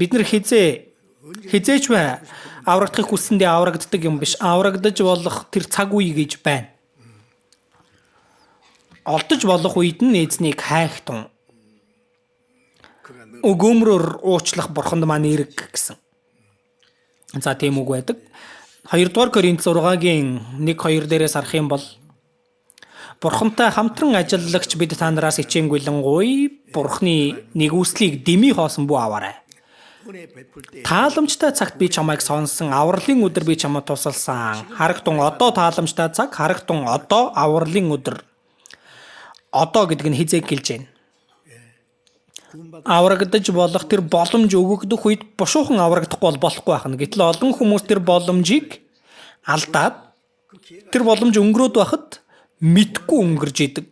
бид нар хизээч бай аврагдахыг хүссэндээ аврагддаг юм биш. Аврагдаж болох тэр цаг үе гэж байна. Олдож болох үед нь эзнийг хайхтун 그가 너 өгөөмрөөр уучлах бурханд маань эрг гэсэн. За тийм үг байдаг. 2 дугаар Коринт 6-гийн 1-2 дээрээс харах юм бол Бурхантай хамтран ажиллагч бид та нараас хичээнгүйлэнгуй Бурхны нэгүслийг дэмий хоосон бүү аваарай. 은혜 베풀 때 Тааламжтай цагт би чамайг сонсон, авралын өдөр би чамд тусалсан. Харагтун одоо тааламжтай цаг, харагтун одоо авралын өдөр. Одоо гэдэг нь хизээг гэлж байна. Аврагдаж болох тэр боломж өгөгдөх үед бушуухан аврагдахгүй болохгүй байна. Гэтэл олон хүмүүс тэр боломжийг алдаад тэр боломж өнгөрөөд байхад мэдгүй өнгөрж идэг.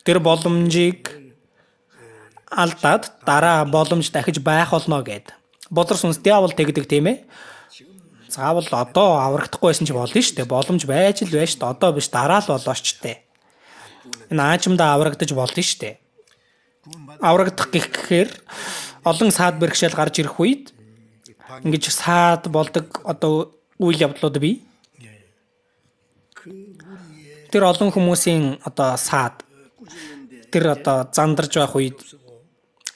Тэр боломжийг алдаад дараа боломж дахиж байх болно гэд. Бодлор сүнс диавол тэгдэг тийм ээ. Заавал одоо аврагдахгүй байсан ч болно шүү дээ. Боломж байж л байж шүү дээ. Одоо биш дараа л болооч дээ. Энэ аажимдаа аврагдаж болно штэ. Аврагдах гэхээр олон саад бэрхшээл гарч ирэх үед ингэж саад болдог одоо үйл явдлууд бий. Тэр олон хүмүүсийн одоо саад тэр одоо зандарж байх үед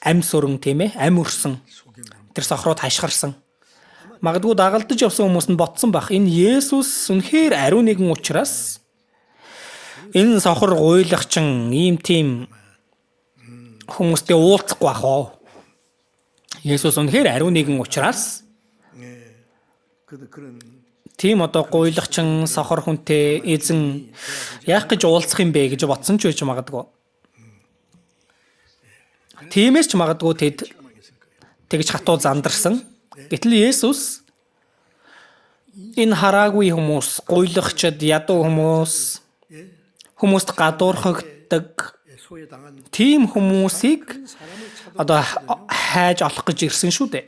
ам сүрэн тийм ээ, ам өрсөн. Тэр сохрууд хашгирсан. Магадгүй дагалдаж явсан хүмүүс нь ботсон байх. Энэ Есүс үнэхээр ариун нэгэн учраас энэ сохор гуйлагчин ийм тийм хүмүүстэй уулзахгүй байх оо. Есүс үнэхээр ариун нэгэн учраас 그런 тийм одоо гуйлагчин сохор хүнтэй эзэн яах гэж уулзах юм бэ гэж бодсон ч байж магадгүй. Тиймээс ч магадгүй тэд тэгж хатуу зандарсан. Гэтэл Есүс энэ хараагүй хүмүүс, гуйлагчид, ядуу хүмүүс, хүмүүст гадуурхагддаг 소외당한 тийм хүмүүсийг одоо хайж олох гэж ирсэн шүү дээ.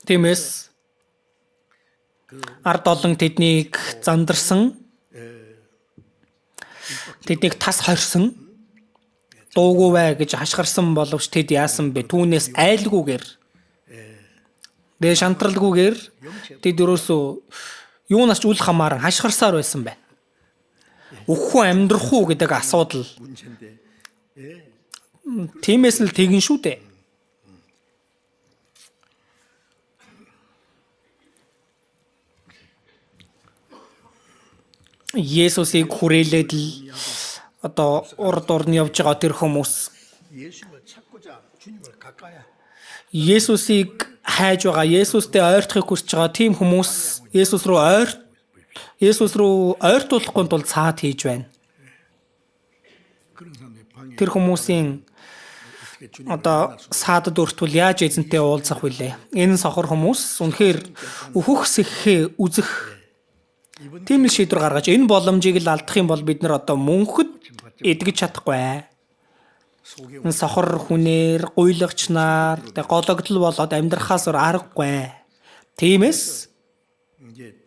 Тиймээс ард олон тэднийг зандарсан, тэднийг тас хорьсон, дуугүй бай гэж хашгирсан боловч тэд яасан бэ? Түүнээс айлгүйгээр, дэ шантралгүйгээр тэд өрөөсөө юунаас ч үл хамааран хашгирсаар байсан байна. Үхүү амьдрах уу гэдэг асуудал. 문제인데 Тиймээс л тэгин шүү дээ. Есүсийг хүрээлээд л одоо урд орн явж байгаа тэр хүмүүс 예수님을 찾고자 주님을 가까이 Есүсийг хайж байгаа, Есүстэй ойртохыг хүсэж байгаа тийм хүмүүс Есүс рүү ойртуулахгүй тул цаад хийж байна. 그런 사람의 방해 Тэр хүмүүсийн 어떻게 주님 одоо саадад өртвөл яаж эзэнтэй уулзах вүлээ? Энэ сохор хүмүүс үнэхээр өөхөх сэхээ үзэх тийм л шийдвэр гаргаж энэ боломжийг л алдах юм бол бид нар одоо мөнхөд эдгэж чадахгүй. 속에 Энэ сохор хүнээр гуйлагчнаар гологдол болоод амьдрахаас аргагүй. Тиймээс 이제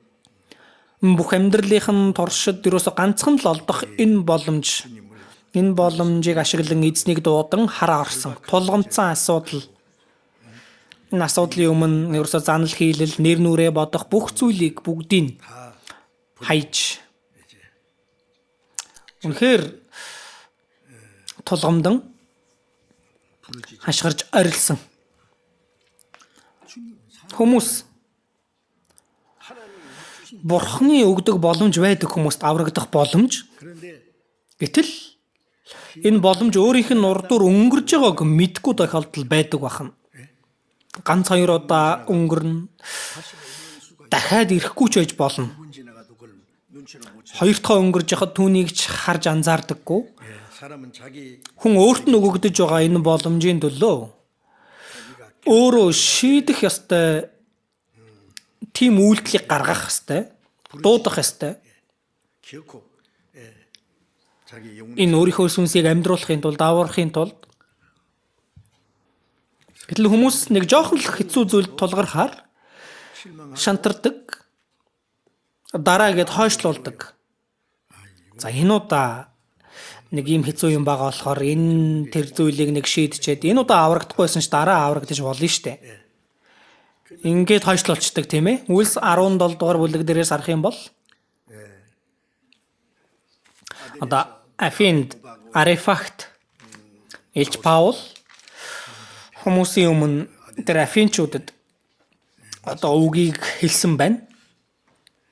бүх амьдралынхын туршид юусо ганцхан л олдох энэ боломжийг ашиглан эзнийг дуудан хараа орсон. Тулгамдсан асуудал. Энэ асуудлын өмнө юусо занал хийлэл, нэр нүрээ бодох бүх зүйлийг бүгдийг хайж үнэхээр тулгамдан хашгирж орилсон хүмүүс Бурхны өгдөг боломж байдаг хүмүүст аврагдах боломж. 그런데 Гэтэл энэ боломж өөрийнх нь урдуур өнгөрж байгааг мэдгүй тохиолдол байдаг бахан. Ганц 2 удаа өнгөрнө. Дахиад ирэхгүй ч байж болно. 분 지나가도 그걸 눈치를 못 채. Хоёр дахь өнгөрж яхад түүнийг ч харж анзаардаггүй. 사람은 자기 Хүн өөрт нь өгөгдөж байгаа энэ боломжийн төлөө өөрөө шийдэх ёстой тийм үйлдэлийг гаргах ёстой, дуудах ёстой. 기억고 자기 영혼 Энэ өөрийнхөө сүнсийг амьдруулахын тулд, аврахын тулд гэтэл хүмүүс нэг жоохон л хэцүү зүйлд тулгархаар шантардаг, дараа гэд хойшлуулдаг. За энэ удаа нэг юм хэцүү юм байгаа болохоор энэ тэр зүйлийг нэг шийдчихэд энэ удаа аврагдахгүйсэн ч дараа аврагдаж болно штэ. Ингээд хойшлуулцдаг тийм ээ. Үлс 17 дугаар бүлэг дээрээс харах юм бол одоо Афинд Арефагт Илч Паул хүмүүсийн өмнө тэр Афинчуудад одоо үгийг хэлсэн байна.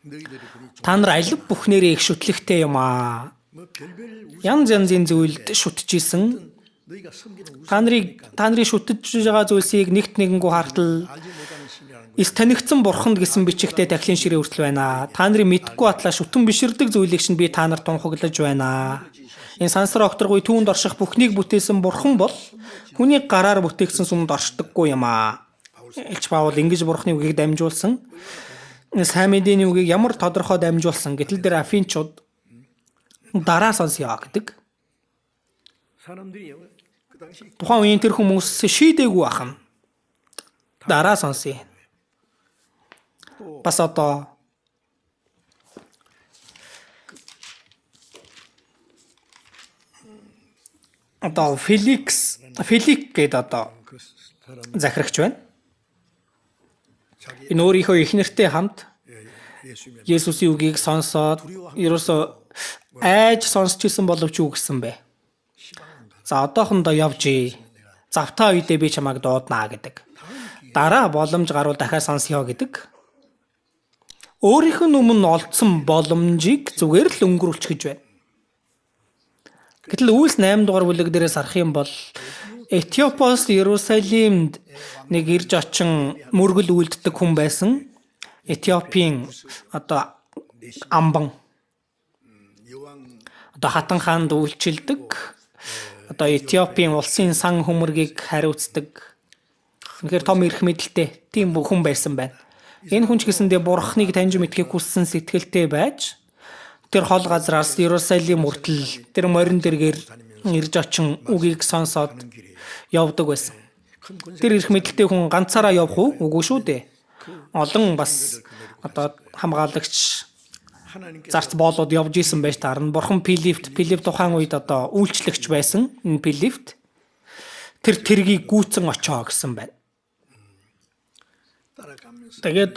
너희들이 그리 Та нар алив бүхнэрээ их шүтлэгтэй юм аа. 뭐 별별 Янз янзын зүйлд шүтжижсэн. 너희가 섬기는 Та нарын шүтэж байгаа зүйлсийг нэгт нэгэнгүү хартал 알지 못하는 신이라는 эс танигдсан бурханд гэсэн бичигтэй дахлын ширээ хүртэл байна. Та нарын мэдгүй атлаа шүтэн биширдэг зүйлийг чинь би та нарт тунхаглаж байна. Энэ сансар окторгүй түүнд орших бүхнийг бүтээсэн бурхан бол хүний гараар бүтээгдсэн сүмд оршдоггүй юм аа. Илч Паул ингэж бурханы үгийг дамжуулсан. Сайн мэдээний үгийг ямар тодорхой дамжуулсан гэтэл дээр Афинчууд дараа сонсё гэдэг. 사람들이 그 당시 Тухайн үеийн тэр хүмүүс шийдээгүй ахна. Дараа сонсё. Бас одоо одоо Фелик гэдэг одоо 그 사람 захирагч байна. Энэ өөрийнхөө эхнэртэй хамт 예수님의 Есүсийн үгийг сонсоод ерөөсөө айж сонсч ирсэн боловч юу гэсэн бэ? За одоохондоо явжээ. Завтаа үедээ би чамайг дууднаа гэдэг. Дараа боломж гарвал дахиад сонсё гэдэг. Өөрийнх нь өмнө олдсон боломжийг зүгээр л өнгөрүүлчих гэж байна. Гэтэл Үйлс 8 дугаар бүлэг дээрээс харах юм бол Этиопоос Иерусалимд нэг ирж очин мөргөл үлддэг хүн байсан. Этиопийн одоо амбан 여왕 одоо хатан хаанд үйлчилдэг. Одоо Этиопийн улсын сан хөмөргийг хариуцдаг. Үнэхээр том эрх мэдэлтэй тийм хүн байсан байна. Энэ хүн ч гэсэндээ бурхныг таньж мэдхийг хүссэн сэтгэлтэй байж тэр хол газраас Иерусалим хүртэл тэр морин дэргээр ирж очин үгийг сонсоод явдаг байсан. 큰 권세 Тэр эрх мэдэлтэй хүн ганцаараа явах уу? Үгүй шүү дээ. Олон бас одоо хамгаалагч 하나님께 зарц боолоод явж исэн байж таарна. Бурхан Филипп тухайн үед одоо үйлчлэгч байсан. Энэ Филиппт тэр тэргийг гүйцэн очоо гэсэн байна. 따라가면서 Тэгээд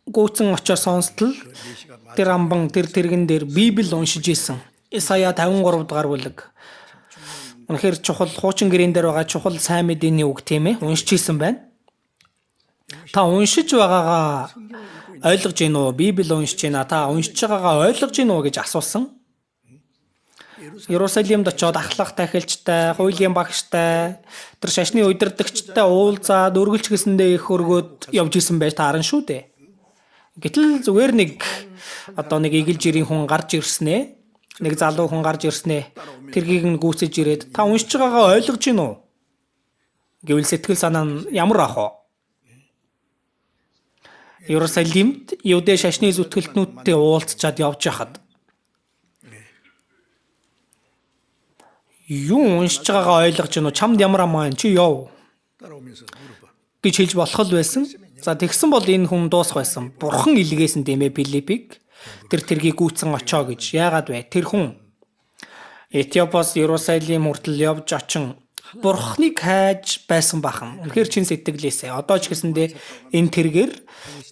гүйцэн очоо сонстол 예시가 тэр амбан тэр тэргэн дээр Библи уншиж исэн. Исая 53 дугаар бүлэг. Үнэхээр чухал хуучин гэрэн дээр байгаа чухал сайн мэдээний үг тийм ээ. Уншиж исэн байна. Та уншиж байгаагаа ойлгож гин үү? Библи уншиж байна. Та уншиж байгаагаа ойлгож гин үү гэж асуусан. Иерусалимд очиод ахлах тахилчтай, хуулийн багштай, тэр шашны удирдагчтай уулзаад өргөлч гэсэндээ их өргөөд явж исэн байж таарна шүү дээ. Гэтэл зүгээр нэг одоо нэг игэл жирийн хүн гарч ирснэ. Нэг залуу хүн гарч ирснэ. Тэргийг нь гүйцэж ирээд та уншиж байгаагаа ойлгож гин үү? Гэвэл сэтгэл санаа нь ямар ах вэ? Иерусалимд Юудэ шашны зүтгэлтнүүдтэй уулзчаад явж хахад юу уншиж байгаагаа ойлгож гин үү? Чамд ямар амаа чи яв 따라오면서 물어봐. гэж хэлж болох л байсан. За тэгсэн бол энэ хүн дуусах байсан. Бурхан илгээсэн дэмэ Филиппийг тэр тэргийг гүйцэн очоо гэж. Яагаад вэ? Тэр хүн Этиопоос Иерусалим хүртэл явж очин Бурханыг хайж байсан бахан. Үнэхээр чин сэтгэлээсээ. Одоо ч гэсэндээ энэ тэргээр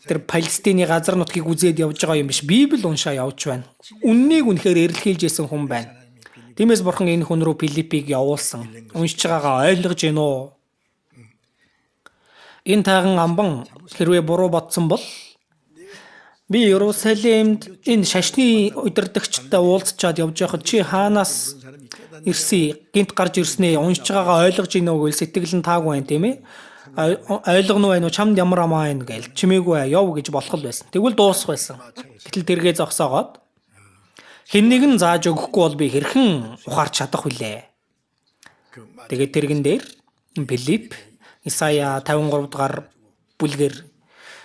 тэр Палестины газар нутгийг үзээд явж байгаа юм биш. Библи уншаа явж байна. Үннийг үнэхээр эрэлхийлж исэн хүн байна. Тиймээс Бурхан энэ хүн рүү Филиппийг явуулсан. Уншиж байгаагаа ойлгож гин үү? Энэ тайган амбан хэрвээ буруу бодсон бол би Иерусалимд энэ шашны удирдагчтай уулзчаад явж байхад чи хаанаас ирсэн гинт гарч ирснээ уншиж байгаагаа ойлгож гин үү гэвэл сэтгэл нь таагүй байх тийм ээ. Ойлгоно байх уу чамд ямар амаа байна гээл чимээгүй яв гэж болох л байсан. Тэгвэл дуусах байсан. Гэтэл тэргээ зогсоогоод хиннийг нь зааж өгөхгүй бол би хэрхэн ухаарч чадах вүлээ. Тэгээд тэргэн дээр Филипп Исая 53 дугаар бүлгээр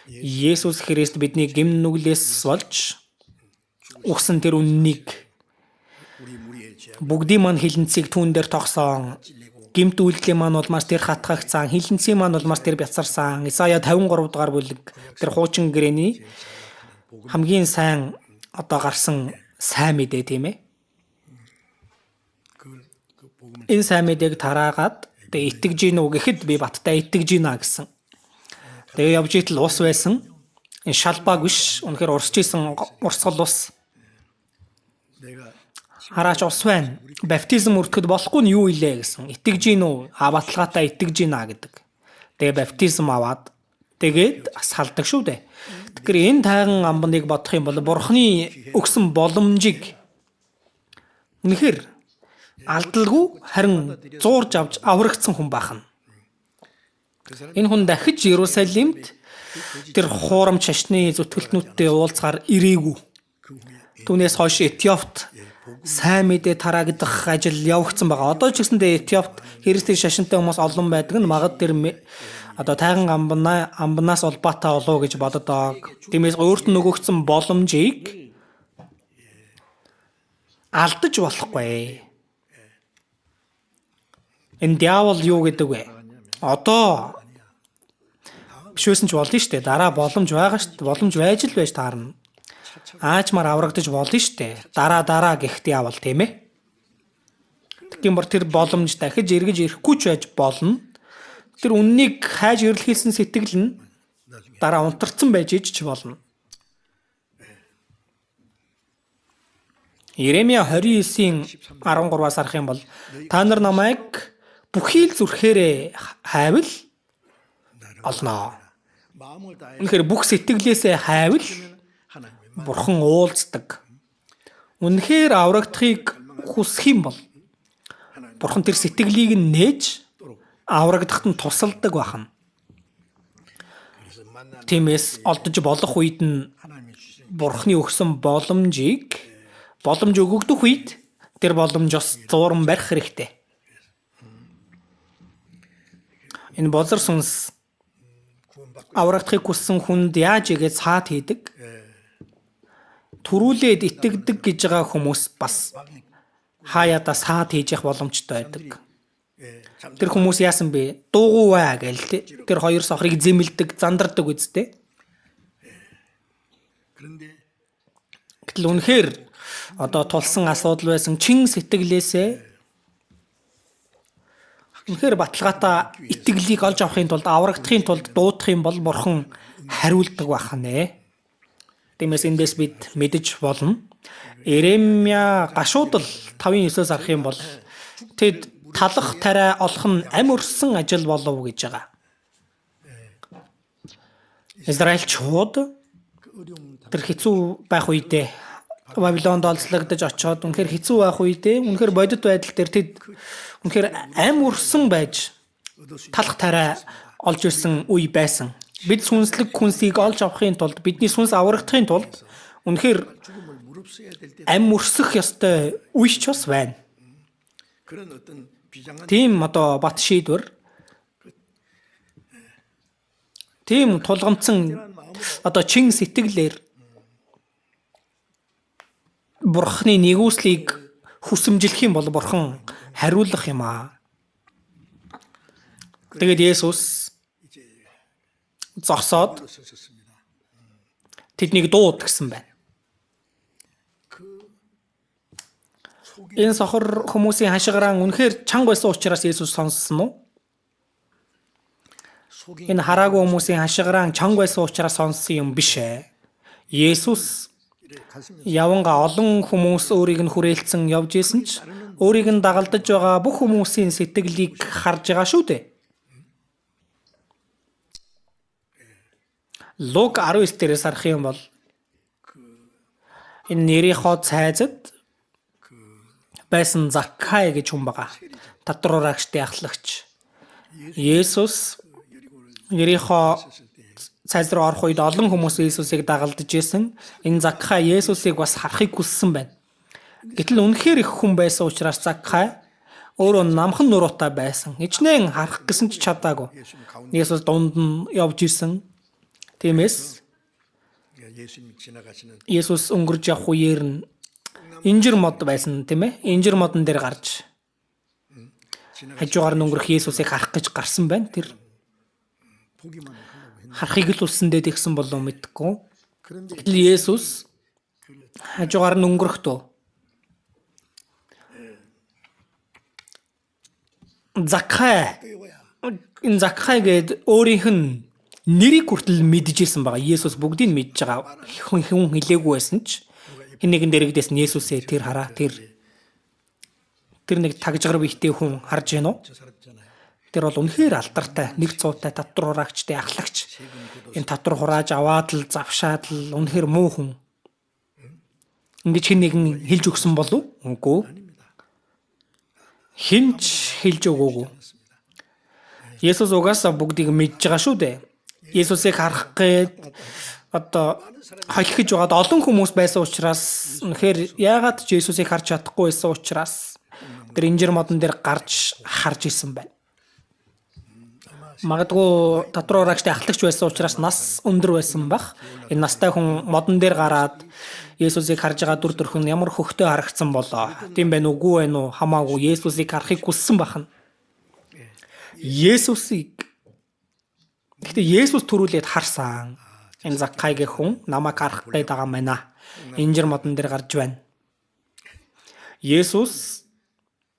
Есүс Христ бидний гим нүглээс болж өгсөн тэр үннийг 우리 무리의 죄 бүгдийн маань хилэнцгийг түүн дээр тогсон. Гимт үйлдэлийн маань улмаас тэр хатгагцсан, хилэнцгийн маань улмаас тэр бяцарсан. Исая 53 дугаар бүлэг тэр хуучин гэрээний хамгийн сайн одоо гарсан сайн мэдээ тийм ээ. 그 복음을 Энэ сайн мэдээг тараагаад тэгээ итгэж гин үү гэхэд би баттай итгэж гинэ гэсэн. Тэгээ явж итэл ус байсан. Энэ шалбааг биш. Үнэхээр урсж исэн урсгал ус. 내가 Хараач ус байна. Баптизм өртөхөд болохгүй нь юу илээ гэсэн. Итгэж гин үү? Баталгаатай итгэж гинэ гэдэг. Тэгээ баптизм аваад тэгээд бас халдаг шүү дээ. Тэгэхээр энэ тайган амбаныг бодох юм бол Бурхны өгсөн боломжийг үнэхээр алдалгүй харин зуурж авч аврагдсан хүн бахан. Энэ хүн дахиж Иерусалимд тэр хуурамч шашны зүтгэлтнүүдтэй уулзгаар ирээгүй. Түүнээс хойш Этиопт сайн мэдээ тараагдах ажил явагдсан байгаа. Одоо ч гэсэндээ Этиопт Христийн шашинтай хүмүүс олон байдаг нь магад тэр одоо тайган амбанаас улбаатай болов гэж боддог. Тиймээс өөрт нь өгөгдсөн боломжийг алдаж болохгүй. Энэ диавол юу гэдэг вэ? Одоо бишвэсэн ч болно шүү дээ. Дараа боломж байгаа шүү дээ. Боломж байж л байж таарна. Аачмаар аврагдаж болно шүү дээ. Дараа гэх диавол тийм ээ. Тийм бол тэр боломж дахиж эргэж ирэхгүй ч байж болно. Тэр үннийг хайж эрэлхийлсэн сэтгэл нь дараа унтарсан байж иж ч болно. Иремья 29-ийн 13-аас харах юм бол та нар намайг бүхий л зүрхээрээ хайвал олноо. 마음을 다해 Үнэхээр бүх сэтгэлээсээ хайвал 하나님의 Бурхан уулздаг. Үнэхээр аврагдахыг хүсэх юм бол Бурхан тэр сэтгэлийг нь нээж аврагдахад нь тусалдаг байна. 그래서 만난 Тиймээс олдож болох үед нь 하나님이 주신 Бурханы өгсөн боломж өгөгдөх үед тэр боломжоос зууран барих хэрэгтэй. Энэ бозар сүнс 구원받고 аврагдахыг хүссэн хүнд яаж игээд цаад хийдэг? Төрүүлээд итгэдэг гэж байгаа хүмүүс бас хаяада саад хийж явах боломжтой байдаг. Тэр хүмүүс яасан бэ? Дуугууваа гээл тэ. Тэр хоёр сохрыг зэмэлдэг, зандардаг үсттэй. 그런데 Гэтэл үнэхээр одоо тулсан асуудал байсан чин сэтгэлээсээ үнэхээр баталгаатай итгэлийг олж авахын тулд аврагдахын тулд дуудах юм бол Бурхан хариулдаг байна. Тиймээс эндээс бид мэдэж болно. Иремья гашуудал 5:9-оос харах юм бол тэд талах тариа олох нь ам өрсөн ажил болов гэж байгаа. Израильчууд 그 어려움 тэр хэцүү байх үедээ Бабилонд олзлогдож очоод үнэхээр хэцүү байх үедээ үнэхээр бодит байдал дээр тэд үнэхээр ам өрсөн байж талах тариа олж ирсэн үе байсан. Бид сүнслэг хүнсийг олж авахын тулд бидний сүнс аврагдахын тулд үнэхээр 죽음을 무릅쓰야 될 때 ам өрсөх ёстой үе ч бас байна. 그런 어떤 비장한 Тийм одоо бат шийдвэр тийм тулгамдсан одоо чин сэтгэлээр Бурханы нэгүслийг хүсэмжлэх юм бол Бурхан хариулах юм аа. Тэгээд Есүс зогсоод 서셨습니다. тэднийг дууд гэсэн байна. Энэ сохор хүмүүсийн хашгираа үнэхээр чанга байсан учраас Есүс сонссон уу? 속이 Энэ хараагүй хүмүүсийн хашгираа чанга байсан учраас сонссон юм биш ээ. Есүс 이래 가슴에 яванга олон хүмүүс өөрийг нь хүрээлцэн явж исэн ч өөрийг нь дагалдаж байгаа бүх хүмүүсийн сэтгэлийг харж байгаа шүү дээ. Лук 19 дээрээс харах юм бол энэ Нэрихо цайзад байсан Закхай гэж хүн байгаа. Татвараагчдын ахлагч. Есүс Нэрихо цайз руу орох үед олон хүмүүс Есүсийг дагалдаж исэн. Энэ Закхай Есүсийг бас харахыг хүссэн байна. Гэтэл үнэхээр их хүн байсан учраас Закхай өөрөө намхан нуруутай байсан. Ичнээн харах гэсэн ч чадаагүй. Есүс дунд нь явж исэн. Тиймээс 예수님이 지나가시는 Есүс өнгөрж явах үеэр нь инжир мод байсан тийм ээ. Инжир модон дээр гарч хажуугаар нь өнгөрөх Есүсийг харах гэж гарсан байна. Тэр 보기만 하려고 했는데 харахыг л үсэндээ тэгсэн болов мэдгүй. 그런데 Гэтэл Есүс хажуугаар нь өнгөрөхдөө Закхай 이거야. энэ Закхай гээд өөрийнх нь нэрийг хүртэл мэдчихсэн байгаа. Есүс бүгдийг нь мэдж байгаа. Хүн хэлээгүй байсан ч хэн нэгэн дэрэгдээс нь Есүсээ тэр хараа тэр нэг тагжгар бийтэй хүн харж гэнэ үү? 저 살았잖아요. Тэр бол үнэхээр алдартай, нэг цуутай татвараагчтай ахлагч. Энэ татвар хурааж аваад л завшаад л үнэхээр муу хүн. Ингэж хэн нэгэн хэлж өгсөн болов? Үгүй. Хинч хэлж өгөөгүй. Есүс угаасаа бүгдийг мэдж байгаа шүү дээ. Есүсийг харах гээд одоо холхиж байгаад олон хүмүүс байсан учраас үнэхээр яагаад ч Есүсийг харж чадахгүй байсан учраас тэр инжир модон дээр гарч харж исэн байна. Магадгүй татвараагчтай ахлагч байсан учраас нас өндөр байсан бах. Энэ настай хүн модон дээр гараад Есүсийг харж байгаа дүр төрх нь ямар хөхтөө харагдсан болоо. Тийм байна үгүй байна уу? Хамаагүй Есүсийг харахыг хүссэн бахна. Гэхдээ Есүс төрүүлээд харсан. Энэ Закхайгийн хүн намайг харах гээд байгаа мэнэ. Инжир модон дээр гарч байна. Есүс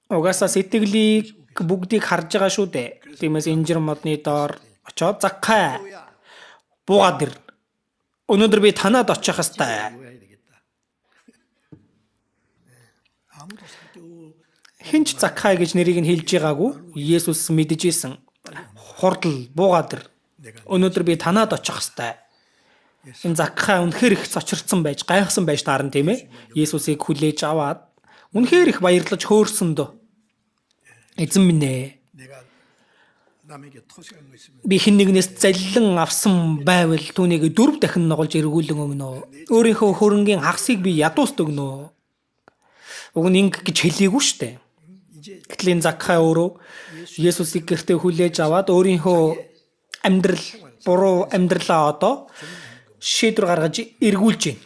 угаасаа сэтгэлийг бүгдийг харж байгаа шүү дээ. Тиймээс инжир модны доор очоод Закхай буугаад ир. Өнөөдөр би танаад очих хэвээр. 모여야 되겠다. 아무도 살펴 Хинч Закхай гэж нэрийг нь хэлж байгаагүй. Есүс мэдэж исэн. Хурдл буугаад ир. Өнөөдөр би танаад очих хэвээр. Энэ Закхай үнэхээр их цочирдсан байж, гайхсан байж таарна тийм ээ. Есүсийг хүлээж аваад үнэхээр их баярлаж хөөрсөн дөө. Эзэн минь ээ. 내가 남에게 토식한 거 있으면 Би хэн нэгнээс заллин авсан байвал түүнийг 4 дахин ногоолж эргүүлэн өгнө. Өөрийнхөө хөрөнгийн хагасыг би ядуусд өгнө. Уг нь ингэ гэж хэлээгүй штэ. 이제 Гэтэл энэ Закхай өөрөө Есүсийг гэртээ хүлээж аваад өөрийнхөө амьдрал буруу амьдралаа одоо шийдвэр гаргаж эргүүлж байна.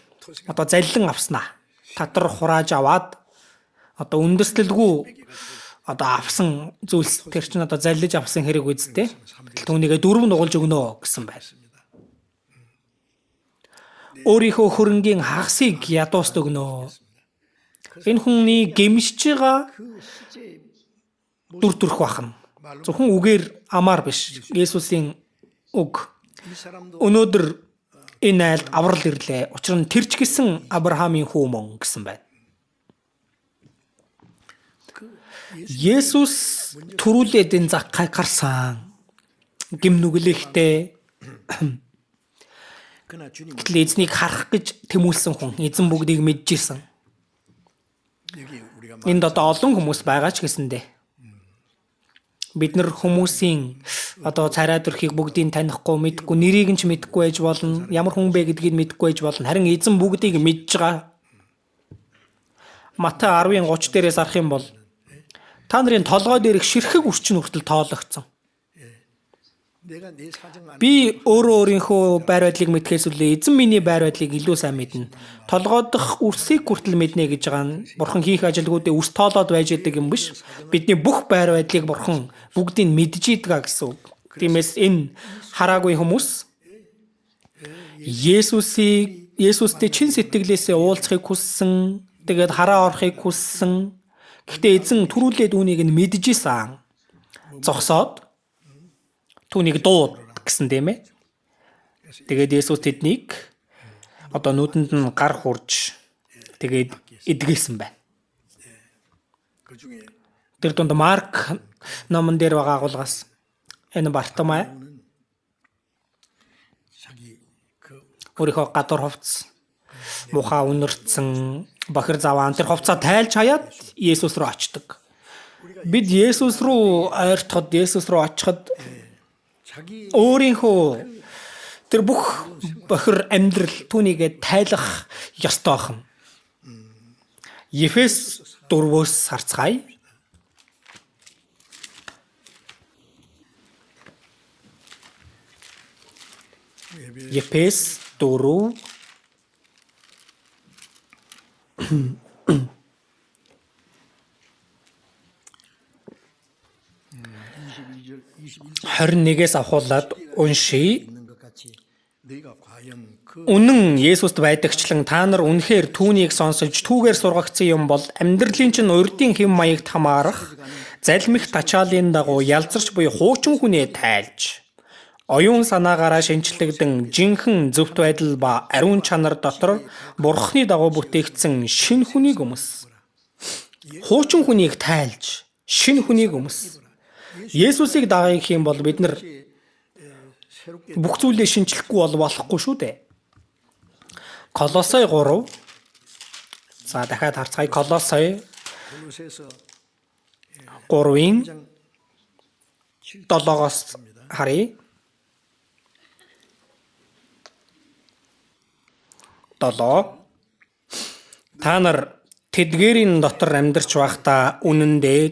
Одоо заллин авснаа. Татвар хурааж аваад одоо үндэслэлгүй одоо авсан зүйлс тэр чинь одоо заллиж авсан хэрэг үсттэй. Түүнийгээ 4 нугалж өгнө гэсэн байна. Өөрийнхөө хөрөнгийн хагасыг ядуусд өгнө. Энэ хүний гэмшиж байгаа дүр төрх бахна. Зөвхөн үгээр амаар биш. Есүсийн үг. 이 사람도 Өнөөдөр энэ айлд аврал ирлээ. Учир нь тэр ч гэсэн Авраамийн хүү мөн гэсэн байна. Есүс түрүүлээд энэ Закхай гарсан. Гим нүглэхтэй 그나 주님 гэтэл эзнийг харах гэж тэмүүлсэн хүн. Эзэн бүгдийг мэдчихсэн. 여기 우리가 Энд одоо олон хүмүүс байгаа ч гэсэндээ. Бид нар хүмүүсийн одоо царай төрхийг бүгдийг танихгүй, мэдгүй, нэрийг нь ч мэдгүй байж болно. Ямар хүн бэ гэдгийг мэдгүй байж болно. Харин эзэн бүгдийг мэдж байгаа. Матай 10:30 дээрээс арах юм бол та нарын толгой дээрх ширхэг үрчин хүртэл тоологдсон. 내가 내 사정 안 Би өөрийнхөө байр байдлыг мэдхээс үлээ эзэн миний байр байдлыг илүү сайн мэднэ. Толгойдох үрсийг хүртэл мэднэ гэж байгаа нь бурхан хийх ажилгуудыг үрс тоолоод байж идэг юм биш. Бидний бүх байр байдлыг бурхан бүгдийг мэдж идэгаа гэсэн үг. Тиймээс энэ хараагүй хүмүүс Есүстэй чин сэтгэлээсээ уулзахыг хүссэн, тэгээд хараа орохыг хүссэн. Гэхдээ эзэн түрүүлээд үүнийг нь мэдж исэн. Зогсоод түүнийг дууд гэсэн тийм ээ. Тэгээд Есүс тэднийг одоо нүдэнд нь гар хурж тэгээд эдгээсэн байна. 그 중에 Тэр дунд Марк номон дээр байгаа агуулгаас энэ Бартомай 자기 그 өөрийнхөө гадуур хувцас мухаа үнэрсэн бохир заваан тэр хувцаа тайлж хаяад Есүс рүү очдог. Бид Есүс рүү ойртоход Есүс рүү очиход 자기 өөрийнхөө тэр бүх бохир амьдрал түүнийгээ тайлах ёстой байна. Ефес 4-өөс харцгаая. Ефес 4 21-ээс авахуулаад уншия. 있는 것 같이 너희가 과연 그 Үнэн Есүст байдагчлан та нар үнэхээр түүнийг сонсож түүгээр сургагдсан юм бол амьдралын чинь урдын хэм маягт хамаарах залмих тачаалын дагуу ялзарч буй хуучин хүнээ тайлж оюун санаагаараа шинчлэгдэн жинхэнэ зөвхт байдал ба ариун чанар дотор бурхны дагуу бүтээгдсэн шинэ хүнийг өмс. Хуучин хүнийг тайлж шинэ хүнийг өмс. Есүсийг дагах юм бол бид нар 새롭게 бүх зүйлээ шинчлэхгүй болохгүй шүү дээ. Колосай 3. За дахиад харцгаая. Колосай 골로새서 3-ын 1장 7-оос харъя. 7. Та нар тэдгээрийн дотор амьдарч байхдаа үнэндээ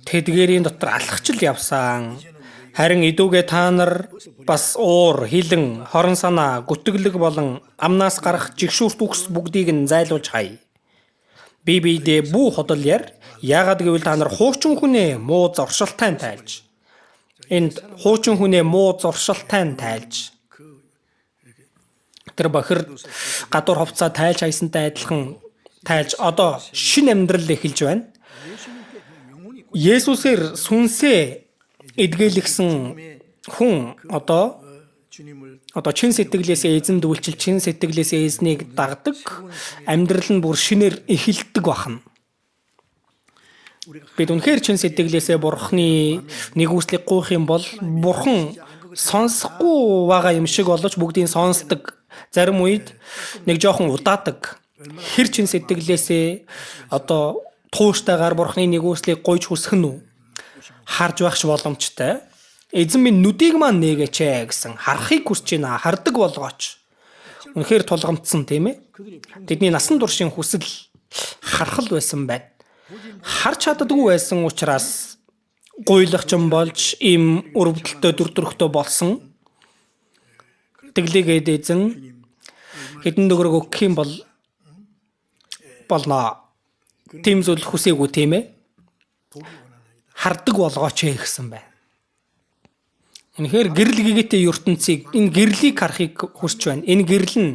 тэдгээрийн дотор алхачл явсан. Харин идүүгээ та нар бас уур, хилэн, хорон санаа, гүтгэлэг болон амнаас гарах жигшүүрт үгс бүгдийг нь зайлуулж хай. Би биедээ бүү ходол яар. Яагаад гэвэл та нар хуучин хүнээ муу зуршилтай тайлж. Энд хуучин хүнээ муу зуршилтай тайлж. Тэр бохир гадуур хувцас тайлж хайсантай адилхан тайлж одоо шинэ амьдрал эхэлж байна. 예수님께 영혼이 Есүсээр сүнсээ эдгэлэгсэн хүн одоо 주님을 чин сэтгэлээсээ эзэнд үйлчил, чин сэтгэлээсээ эзнийг дагдаг, амьдрал нь бүр шинээр эхэлдэг бахна. Бид үнэхээр чин сэтгэлээсээ Бурхны нэгүслийг гуйх юм бол Бурхан сонсохгүй байгаа юм шиг боловч бүгдийг сонсдог. Зарим үед нэг жоохон удаадаг. Хэр чин сэтгэлээсээ одоо тууштайгаар Бурхны нэгүслийг гуйж хүсэх нь үү? Харж байхш боломжтой. Эзэн минь нүдийг маань нээгээч гэсэн харахыг хүсэж байна. Хардаг болгооч. Үнэхээр тулгамдсан тийм ээ. Тэдний насан туршийн хүсэл харах л байсан байна. Харж чаддаггүй байсан учраас гуйлагчин болж ийм өрөвдөлтөй дүрдүрхтөө болсон. Тэглээгээд эзэн хэдэн төгрөг өгөх юм бол болно. Тийм зүйл хүсээгүй тийм ээ. Хардаг болгооч гэсэн байна. Үнэхээр гэрэл гэгээтэй ертөнцийг энэ гэрлийг харахыг хүсэж байна. Энэ гэрэл нь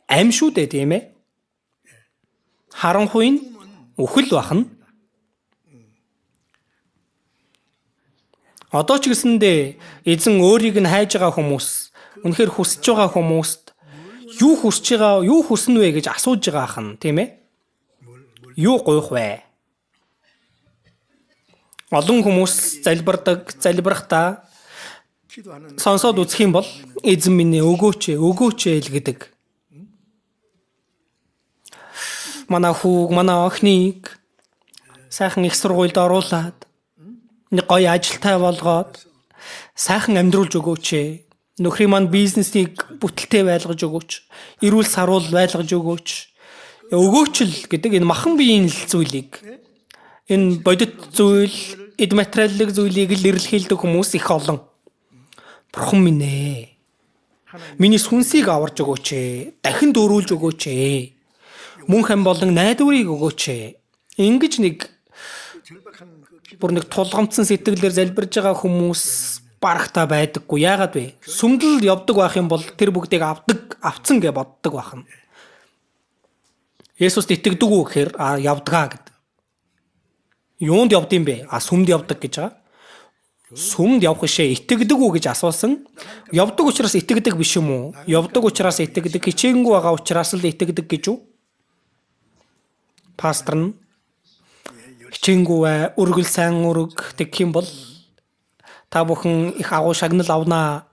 амь шүү дээ тийм ээ. Харанхуй нь үхэл бахна. Одоо ч гэсэндээ эзэн өөрийг нь хайж байгаа хүмүүс, үнэхээр хүсэж байгаа хүмүүст юу хүсэж байгаа, юу хүснэ вэ гэж асууж байгаа хан, тийм ээ? Юу гуйх вэ? Олон хүмүүс залбирахдаа 기도하는 сонсоод үзэх юм бол эзэн минь өгөөч л гэдэг. Манай хүүг, манай охиныг сайхан их сургуульд оруулаад нэг гоё ажилтай болгоод сайхан амьдруулж өгөөч. Нөхрийн маань бизнесийг бүтэлтэй байлгаж өгөөч. Эрүүл саруул байлгаж өгөөч. Өгөөч л гэдэг энэ махан биеийн зүйлийг, энэ бодит зүйл, эд материаллык зүйлийг л эрэлхийлдэг хүмүүс их олон. Бурхан минь ээ. Миний сүнсийг аварж өгөөч. Дахин дөрүүлж өгөөч. Мөн хэн болон найдварыг өгөөч. Ингэж нэг бүр нэг тулгамдсан сэтгэлээр залбирж байгаа хүмүүс барахтаа байдаггүй. Яагаад вэ? Сүмдэл явдаг байх юм бол тэр бүгдийг авцсан гэж боддог байх нь. Есүст итгэдэг үү гэхээр явдгаа гэд. Юунд явдсан бэ? Сүмд явдаг гэж байгаа. Сүмд явах шээ итгэдэг үү гэж асуусан. Явдаг учраас итгэдэг биш юм уу? Явдаг учраас итгэдэг, хичээнгүй байгаа учраас л итгэдэг гэж үү? Пастор нь хичээнгүй өргөл сайн өрг гэх юм бол та бүхэн их агуу шагнал авнаа.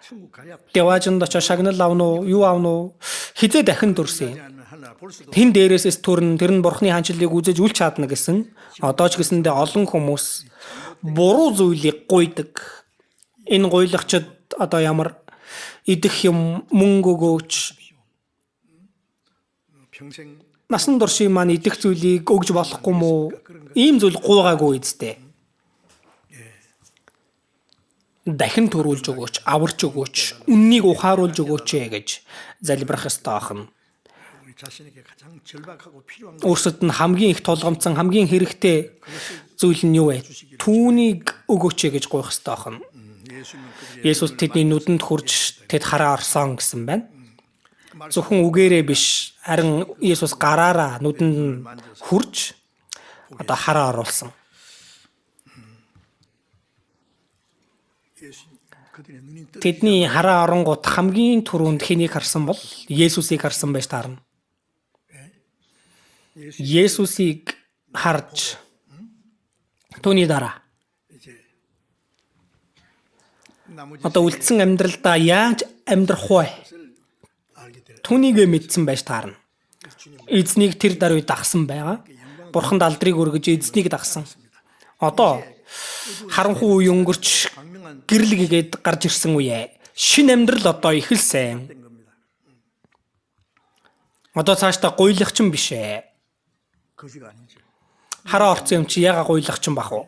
천국 가야 Дэважинд очиж шагнал авна уу? Юу авна уу? Хизээ дахин дүрсэн. 하나 볼 수도 Тэн дээрээс төрн тэр нь Бурхны хаанчлалыг үзэж үл чадна гэсэн. Одоо ч гэсэндээ олон хүмүүс буруу зүйлийг гуйдаг. Энэ гуйлагчид одоо ямар идэх юм мөнгө өгөөч. 평생 Насан туршийн маань идэх зүйлийг өгж болохгүй мó? Ийм зүйл гуйгаагүй үсттэй. Дахин төрүүлж өгөөч, аварч өгөөч, үннийг ухааруулж өгөөч гэж залбирах ёстой ахна. 우리 자신에게 가장 절박하고 필요한 Өөрсөд нь хамгийн их тулгамдсан, хамгийн хэрэгтэй зүйл нь юу вэ? Түүнийг өгөөч гэж гуйх ёстой ахна. 예수님 그들의 Есүс тэдний нүдэнд хурж тэд хараа орсон гэсэн байна. Зөвхөн үгээрээ биш, харин Есүс гараараа нүдэнд нь хурж одоо хараа оруулсан. 예수님 그들의 눈이 뜨 Тэдний хараа оронгууд хамгийн түрүүнд хэнийг харсан бол Есүсийг харсан байж таарна. Есүсийг харж түүний дараа 이제 나머지 одоо үлдсэн амьдралдаа яаж амьдрах вэ? 알게 될 Түүнийг мэдсэн байж таарна. Эзнийг тэр даруй дагсан байгаа. Бурханд алдрыг өргөж эзнийг дагсан. Одоо харанхуй үе өнгөрч 광명한 гэрэл гэгээд гарч ирсэн үе. Шинэ амьдрал одоо эхэлсэн. 겁니다. Одоо цаашдаа гуйлагчин биш ээ. 거지가 아니죠. Хараа орцсон юм чи яга гуйлагчин бах уу?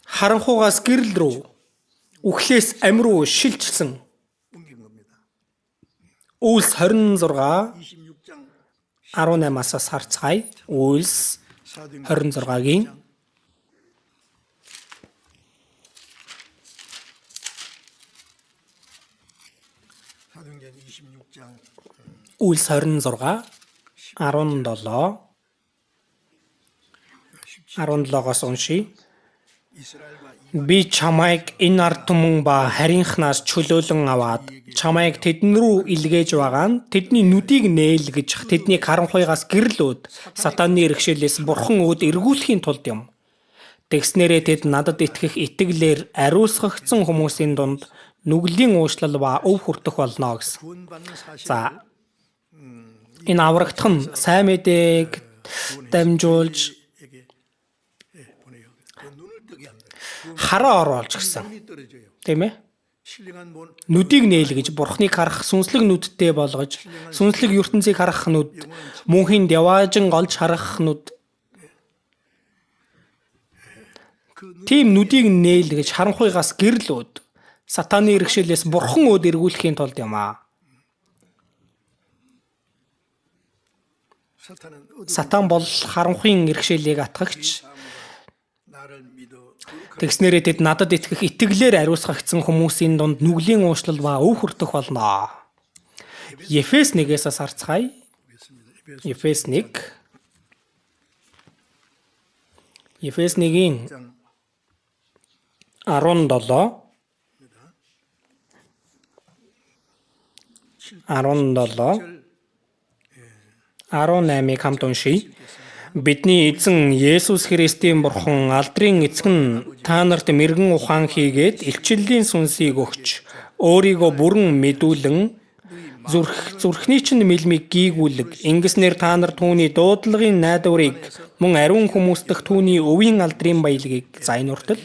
Харанхуугаас гэрэл рүү, үхлээс амь руу шилжсэн. 옮긴 겁니다. Үйлс 26 26장 18-аас харцгаая. Үйлс 26-гийн 18 사도행전 26장 Үйлс 26 17 17-оос уншия. 이스라엘과 Би чамайг энэ ард түмэн ба харийнхнаас чөлөөлөн аваад чамайг тэдэн рүү илгээж байгаа нь тэдний нүдийг нээлгэж тэднийг харанхуйгаас гэрлөөд сатананы иргэшээлээс бурхан өөд эргүүлэхийн тулд юм. Тэгснээрээ тэд надад итгэх итгэлээр ариусгагдсан хүмүүсийн дунд нүглийн уушлал ба өв хүртэх болно гэсэн. 구원받는 사실 За энэ аврагдах нь сайн мэдээг дамжуулж 에게 보내요. 그 눈을 뜨게 합니다. хараа оруулж гисэн. 눈이 떨어져요. Тийм ээ? 신령한 본 Нүдийг нээлгэж бурхныг харах сүнслэг нүдтэй болгож сүнслэг ертөнцийг харах нүд мөнхийн яваажин олж харах нүд тийм нүдийг нээлгэж харанхуйгаас гэрлөөд сатаны иргэшээлээс бурхан өөд эргүүлэхийн тулд юм аа. 사탄은 어둠 Сатан бол харанхуйн иргэшээлийг атгагч. 나를 믿어 Тэгснээрээ тэд надад итгэх итгэлээр ариусгагдсан хүмүүсийн дунд нүглийн уушлал ба өв хүртэх болно. Ефес 1-ээс харцгаая. 보겠습니다. Ефес 1. Ефес 1-ийн 1장 17 17 18-ыг хамт уншийе. Бидний эзэн Есүс Христийн бурхан алдрын эцэг нь та нарт мэрэгэн ухаан хийгээд илчиллийн сүнсийг өгч өөрийгөө бүрэн мэдүүлэн зүрхний чинь мэлмиг гийгүүлэг ингэснээр та нар түүний дуудлагын найдварыг мөн ариун хүмүүс дэх түүний өвийн алдрын баялагийг зайнууртал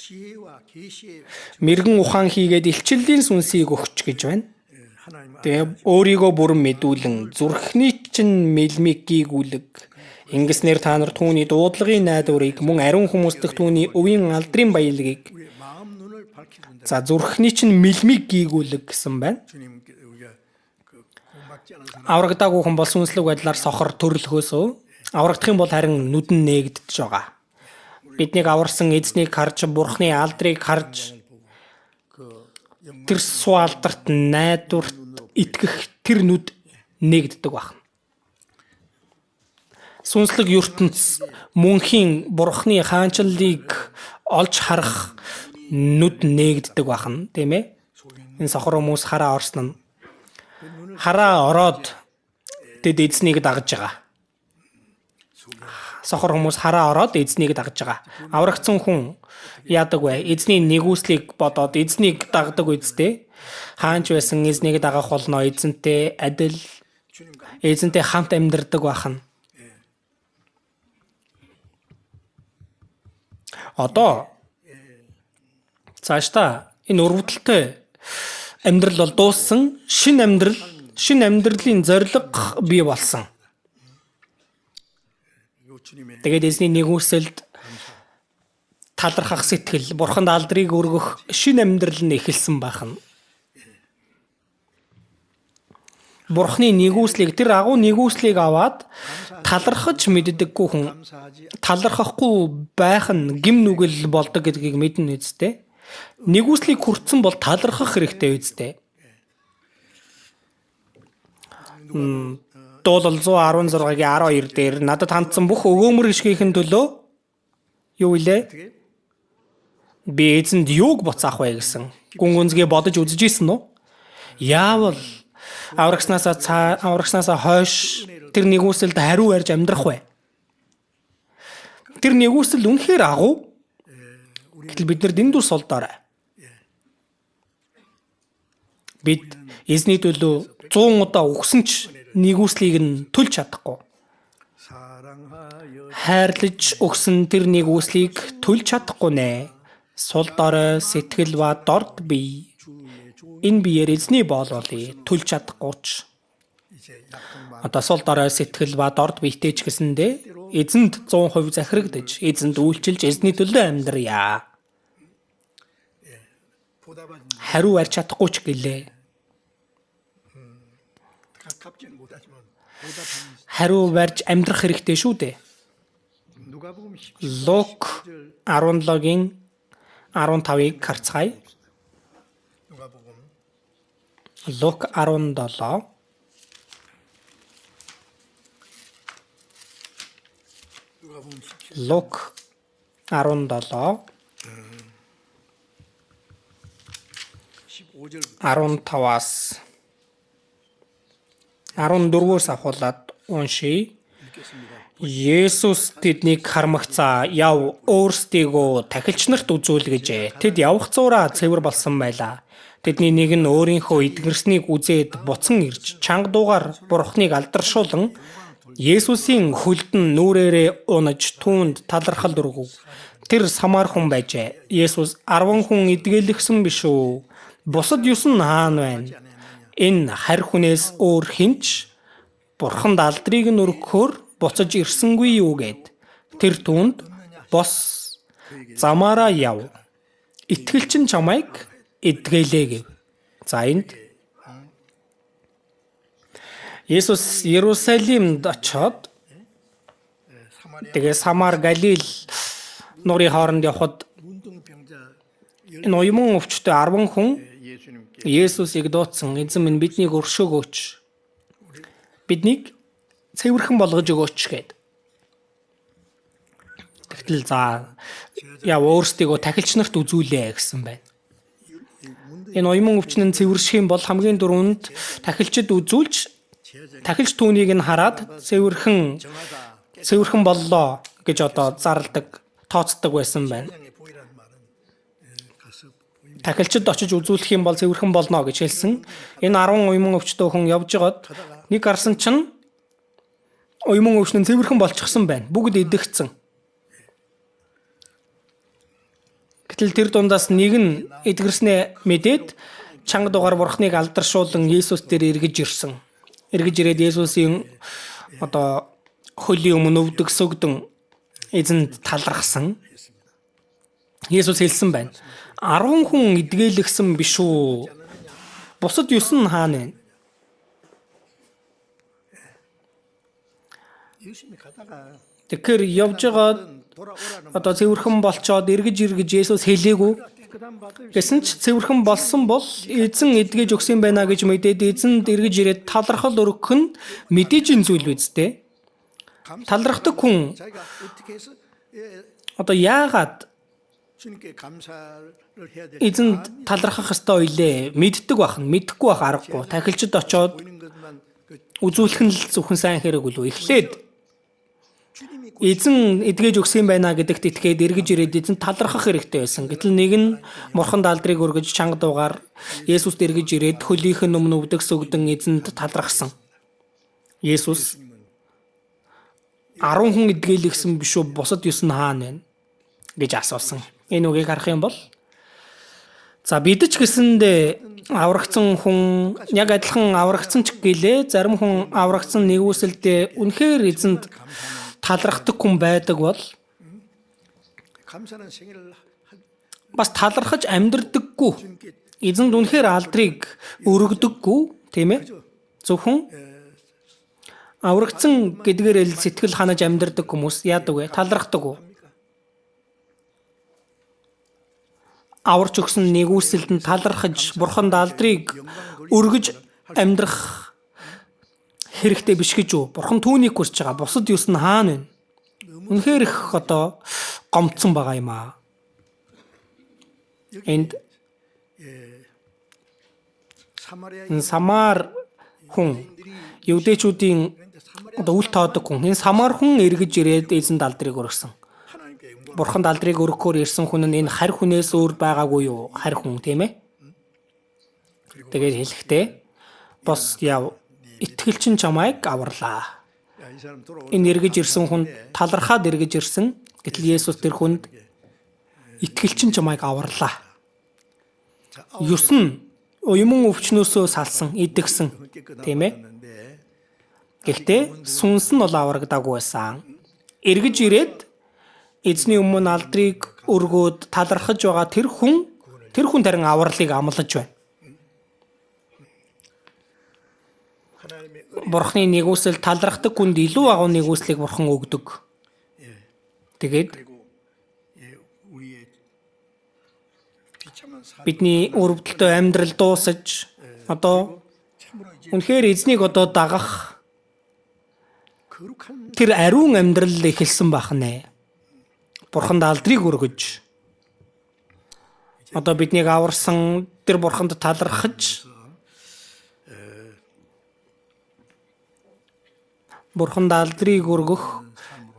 지혜와 계시의 мэрэгэн ухаан хийгээд илчиллийн сүнсийг өгч гэж байна. 하나님 Тэгээ өөрийгөө бүрэн мэдүүлэн зүрхний чинь мэлмиг гийгүүлэг ингэснээр та нар түүний дуудлагын найдварыг мөн ариун хүмүүс дэх түүний өвийн алдрын баялагийг 우리의 마음 눈을 밝혀준다. за зүрхний чинь мэлмиг гийгүүлэг гэсэн байна. 주님께 우리가 그 구원받지 않은 사람 Аврагдаагүй хүн бол сүнслэг байдлаар сохор төрлөхөөсөө аврагдах юм бол харин нүд нь нээгдэж байгаа. Биднийг аварсан эзнийг харж бурхны алдрыг харж 그 영광 тэр суу алдарт найдварт итгэх тэр нүд нээгддэг байна. Сүнслэг ертөнц мөнхийн бурхны хаанчлалыг олж харах нүд нээгддэг байна, тийм ээ? Энэ сохор хүмүүс хараа орсон нь хараа ороод тэд эзнийг дагж байгаа. Сохор хүмүүс хараа ороод эзнийг дагж байгаа. Аврагдсан хүн яадаг вэ? Эзний нэгүслийг бодоод эзнийг дагдаг үстэй. Хаанч байсан эзнийг дагах болно, эзэнтэй адил, 주님과 эзэнтэй хамт амьдардаг байна. Одоо цаашдаа энэ өрөвдөлтөй амьдрал бол дууссан, шинэ амьдралын зорилго бий болсон. 요 주님의 Тэгээд эзний нэгүсэлд талархах сэтгэл, бурханд алдрыг өргөх шинэ амьдрал нь эхэлсэн байна. Бурхны нэгүслийг тэр агуу нэгүслийг аваад талархаж мэддэггүй хүн 감사하지 талархахгүй байх нь гим нүгэл болдог гэдгийг мэднэ үстэй. Нэгүслийг хүртсэн бол талархах хэрэгтэй үстэй. Дуулал 116-гийн 12 дээр надад хандсан бүх өгөөмөр гიშгийнхэн төлөө юу илээ? Би эзэнд юуг буцаах вэ гэсэн. Гүн гүнзгий бодож үзэж ийсэн үү? Яавал аврагснасаа хойш тэр нэгүсэлд хариу барьж амьдрах вэ? Тэр нэгүсэл үнэхээр агуу. Гэтэл бид нар дэндүү сулдаарай. Бид эзний төлөө 100 удаа өгсөн ч нэгүслийг нь төлж чадахгүй. 사랑하여 Хайрлаж өгсөн тэр нэгүслийг төлж чадахгүй нэ. Сул дорой сэтгэл ба дорд бие. Энэ биеэр эзний боололыг төлж чадахгүй ч. 이제 약간 마 Одоо сул дорой сэтгэл ба дорд биетэй ч гэсэндээ эзэнд 100% захирагдаж, эзэнд үйлчилж эзний төлөө амьдрья. 보답하지 Хариу барьж чадахгүй ч гэлээ. 가깝지는 못하지만 보답하는 Хариу барьж амьдрах хэрэгтэй шүү дээ. 누가복음 10 Лук 17-гийн 15-ыг харцгаая. 누가복음 Лук 17 누가복음 17장 Лук 17 15절부터 15-аас 14-өөс авахуулаад уншия. 읽겠습니다. Есүс тэднийг хармагцаа яв өөрсдийгөө тахилч нарт үзүүл гэжээ. Тэд явх зуураа цэвэр болсон байлаа. Тэдний нэг нь өөрийнхөө эдгэрснийг үзээд буцан ирж чанга дуугаар бурхныг алдаршуулан Есүсийн хөлдөн нүрээрээ унаж түүнд талархал дургав. Тэр самар хүн байжээ. Есүс 10 хүн эдгэлэгсэн биш үү? Бусад 9 хаана байна? Энэ харь хүнээс өөр хинч бурханд алдрыг нь өргөхөөр буцаж ирсэнгүй юу гэд. Тэр түүнд бос замаараа яв. Итгэлч нь чамайг эдгэлээ гэв. За энд Есүс Иерусалимд очоод тэгээ Самар Галил нуурын хооронд явхад 문둥병자 энэ уйман өвчтөе 10 хүн 예수님께 Есүсийг дуудсан. Эзэн минь биднийг өршөөгөөч. Биднийг цэвэрхэн болгож өгөөч гэд. Тэгтэл за яа өөрсдийгөө тахилч нарт үзүүлээ гэсэн байна. Энэ уйман өвчин нь цэвэрших юм бол хамгийн дөрөнд тахилчид үзүүлж тахилч түүнийг нь хараад цэвэрхэн боллоо гэж одоо зарладаг, тооцдог байсан байна. 세상에 보이라는 말은 가서 보이면 Тахилчид очиж үзүүлэх юм бол цэвэрхэн болно гэж хэлсэн. Энэ 10 уйман өвчтөе хүн явж байгаад нэг гарсан чинь уйман өвчин нь цэвэрхэн болчихсон байна. Бүгд идэгцэн. Гэтэл тэр дундаас нэг нь эдгэрснээ мэдээд чанга дугаар бурхныг алдаршуулан Есүс дээр эргэж ирсэн. Эргэж ирээд Есүсийн одоо хөлийн өмнө өвдөг сүгдэн эзэнд талархсан. Есүс хэлсэн байна. 10 хүн эдгэлэгсэн биш үү? Бусад 9 нь хаана вэ? 예수님이 가다가 Тэгэхээр явж байгаа 돌아오라는 одоо цэвэрхэн болчоод эргэж Есүс хэлээгүй. 깨끗한 받을 Гэсэн ч цэвэрхэн болсон бол эзэн эдгэж өгсөн байна гэж мэдээд эзэнд эргэж ирээд талархал өргөх нь мэдээж энэ зүйл үсттэй. талархдаг хүн 자기가 어떻게 해서 одоо яагаад 주님께 감사를 해야 될까 эзэнд талархах ёстой илээ? Мэддэг байх нь, мэдэхгүй байх аргагүй. Тахилчид очоод 보이는 것만 그 үзүүлэх нь л зөвхөн сайн хэрэг үлээ. Эхлээд 주님이 эзэн эдгэж өгсөн байна гэдэгт итгээд эргэж ирээд эзэнд талархах хэрэгтэй байсан. Гэтэл нэг нь морхон даалдрыг өргөж чанга дуугаар Есүст эргэж ирээд хөлийнх нь өмнө өвдөх сүгдэн эзэнд талархсан. Есүс 10 хүн эдгэлэгсэн биш үү? Бусад 9 нь хаана вэ гэж асуусан. Энэ үгийг харах юм бол за бид ч гэсэндээ аврагдсан хүн яг адилхан аврагдсан ч гэлээ зарим хүн аврагдсан нэгүсэлдээ үнэхээр эзэнд талархдаг хүн байдаг бол 감사는 생일을 бас талархаж амьдрдаггүй. Эзэнд үнэхээр алдрыг өргөдөггүй, тийм ээ? Зөвхөн аврагдсан гэдгээр л сэтгэл ханаж амьдрдаг хүмүүс яадаг вэ? Талархдаг уу? Аварч өгсөн нэгүсэлд нь талархаж, бурханд алдрыг өргөж амьдрах хэрэгтэй биш гэж үү? Бурхан түүнийг хүсэж байгаа. Бусад юус нь хаана вэ? Үнэхээр их одоо гомдсон байгаа юм аа. Энд 사마리아 Самар хүн евдээчүүдийн одоо үл тоодог хүн. Энэ Самар хүн эргэж ирээд эзэнд алдрыг өргөсөн. 하나님께 영광 Бурханд алдрыг өргөхөөр ирсэн хүн нь энэ харь хүнээс өөр байгаагүй юу? Харь хүн тийм ээ? Тэгээд хэлэхдээ бос яв итгэлчин чамайг аварлаа. 야, 이 사람 돌아오 Энэ эргэж ирсэн хүн талархаад эргэж ирсэн. Гэтэл Есүс тэр хүнд итгэлчин чамайг аварлаа. Юус нь уйман өвчнөөсөө салсан, идэгсэн. Тийм ээ? Гэхдээ сүнс нь бол аврагдаагүй байсан. Эргэж ирээд эзний өмнө алдрыг өргөөд талархаж байгаа тэр хүн тарин авралыг амлаж байна. 하나님의 Бурхны нэгүсэл талархдаг хүнд илүү агуу нэгүслийг бурхан өгдөг. Тэгээд 그리고 우리의 비참한 삶 бидний өрөвдөлтөй амьдрал дуусаж Одоо 참으로 이제 үнэхээр эзнийг одоо дагах 거룩한 тэр ариун амьдрал эхэлсэн байх нэ. Бурханд алдрыг өргөж одоо биднийг аварсан тэр бурханд талархаж бурханд алдрыг өргөх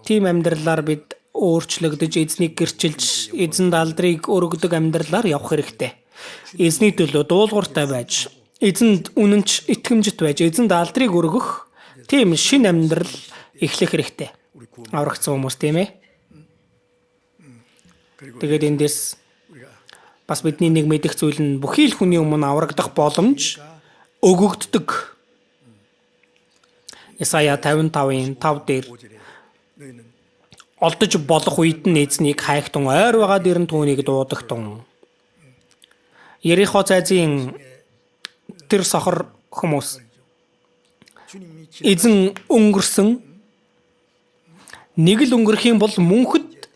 тийм амьдралаар бид өөрчлөгдөж эзнийг гэрчилж эзэнд алдрыг өргөдөг амьдралаар явах хэрэгтэй. Эзний төлөө дуулууртай байж эзэнд үнэнч итгэмжит байж эзэнд алдрыг өргөх тийм шин амьдрал эхлэх хэрэгтэй. Аврагдсан хүмүүс тийм ээ. 그리고 Тэгээд эндээс 우리가 бас бидний нэг мэдэх зүйл нь бүхий л хүний өмнө аврагдах боломж өгөгддөг. Исая 55-ын 5 дээр 5절에 너희는 олдож болох үед нь эзнийг хайхтун ойр байгаа дэрн түүнийг дуудагтун. Ерихо цайзын тэр сохор хүмүүс 주님이 эзэн өнгөрсөн нэг л өнгөрөх юм бол мөнхөд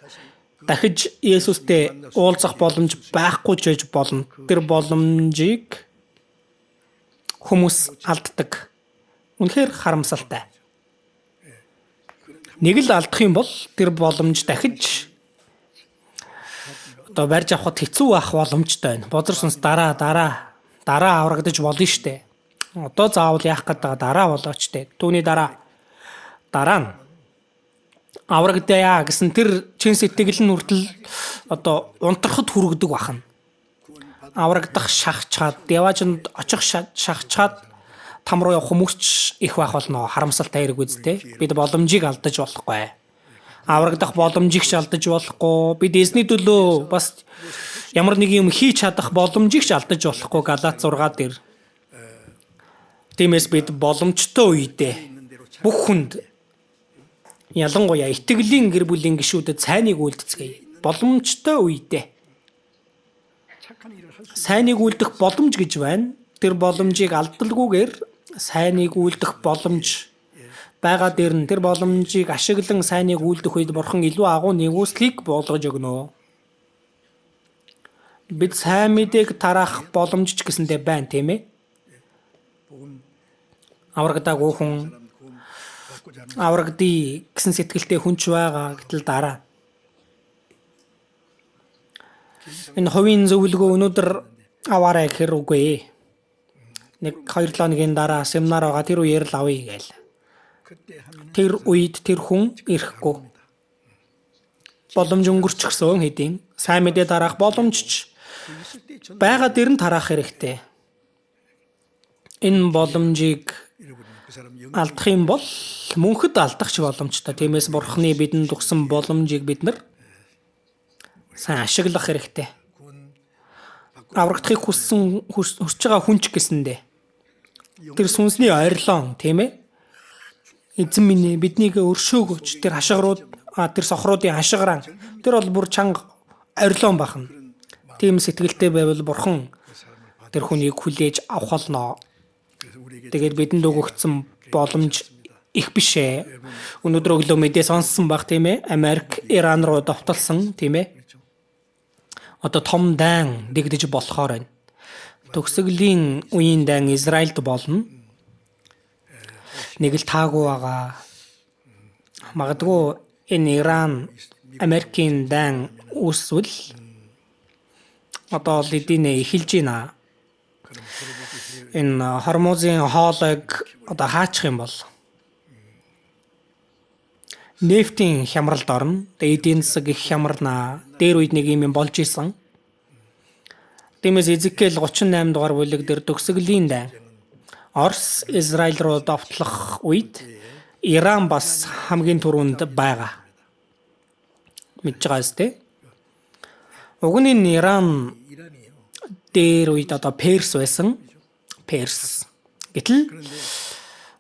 дахиж Есүстэй уулзах боломж байхгүй ч гэж болно. Тэр боломжийг хүмүүс алддаг. Үнэхээр харамсалтай. Нэг л алдах юм бол тэр боломж дахиж одоо барьж авахд хэцүү байх боломжтой байна. Бозорсонс дараа аврагдаж болно штэ. Одоо заавал яах гэдэг дараа болооч штэ. Түүний дараа нь аврагдая гэсэн тэр чин сэтгэл нь хүртэл одоо унтрахад хүргэдэг бахан. Аврагдах шахчаад, яваачнд очих шахчаад там руу явах хүмүүс ч их байх болно. Харамсалтай хэрэг үсттэй. Бид боломжийг алдаж болохгүй. Аврагдах боломжийг ч алдаж болохгүй. Бид эзний төлөө бас ямар нэг юм хийж чадах боломжийг ч алдаж болохгүй. Галаат 6 дээр. Тиймээс бид боломжтой үедээ бүх хүнд ялангуяа итгэлийн гэр бүлийн гишүүдэд сайныг үйлдэцгээе. Боломжтой үедээ 착한 일을 할 수 сайныг үйлдэх боломж гэж байна. Тэр боломжийг алдалгүйгээр сайныг үйлдэх боломж байгаа дээр нь тэр боломжийг ашиглан сайныг үйлдэх үед бурхан илүү агуу нэгүслийг болгож өгнө. Бид сайн мэдээг тараах боломж ч гэсэндээ байна, тийм ээ? 복음 Аврагдаагүй хүн 복음 받고자 하는 аврагдъя гэсэн сэтгэлтэй хүнч байгаа гэтэл дараа. Энэ хувийн зөвлөгөө өнөөдөр аваарай гэхэр үгүй. Нэг 2 хоногийн дараа семинар байгаа тэр үеэр л авъя гээл. 그때 하면 Тэр үед тэр хүн ирэхгүй. Боломж өнгөрчихсөн хэдийн сайн мэдээ дараах боломж ч 있을 때 전 байгаа дээр нь тараах хэрэгтэй. Энэ боломжийг 잃어버리는 그 사람 영 алдах юм бол мөнхөд алдах ч боломжтой. Тиймээс бурхны бидэнд өгсөн боломжийг бид нар сайн ашиглах хэрэгтэй. 구원 Аврагдахыг хүсэж байгаа хүн ч гэсэндээ тэр сүнсний ойрлон тийм ээ. Эзэн минь ээ биднийг өршөөгөөч тэр хашгирууд тэр сохруудын хашгираа тэр бол бүр чанга ойрлон бахна. Тийм сэтгэлтэй байвал бурхан тэр хүнийг хүлээж авах болно. 그래서 우리에게 Тэгээд бидэнд өгөгдсөн боломж их биш ээ. Өнөөдөр өглөө мэдээ сонссон баг тийм ээ. Америк Иран руу довтолсон тийм ээ. Одоо том дайн дэгдэж болохоор байна. Төгсгөлийн үеийн дайн Израильд болно. Нэг л таагүй байгаа. Магадгүй энэ Иран Америкийн дайн үүсвэл одоо л эдийн эхэлж байна. Энэ хормозын хоолойг одоо хаачих юм бол нефтийн хямралд орно. Эдийн засаг их хямрнаа. Дээр үед нэг юм болж исэн. Тиймээс Эзекиэл 38 дугаар бүлэг дээр төгсгөлийн дайн Орос Израиль руу довтлох үед Иран бас хамгийн түрүүнд байгаа. Мэдж байгаа зү? Уг нь энэ Иран 이란이에요. дээр үед одоо Перс байсан. Перс. Гэтэл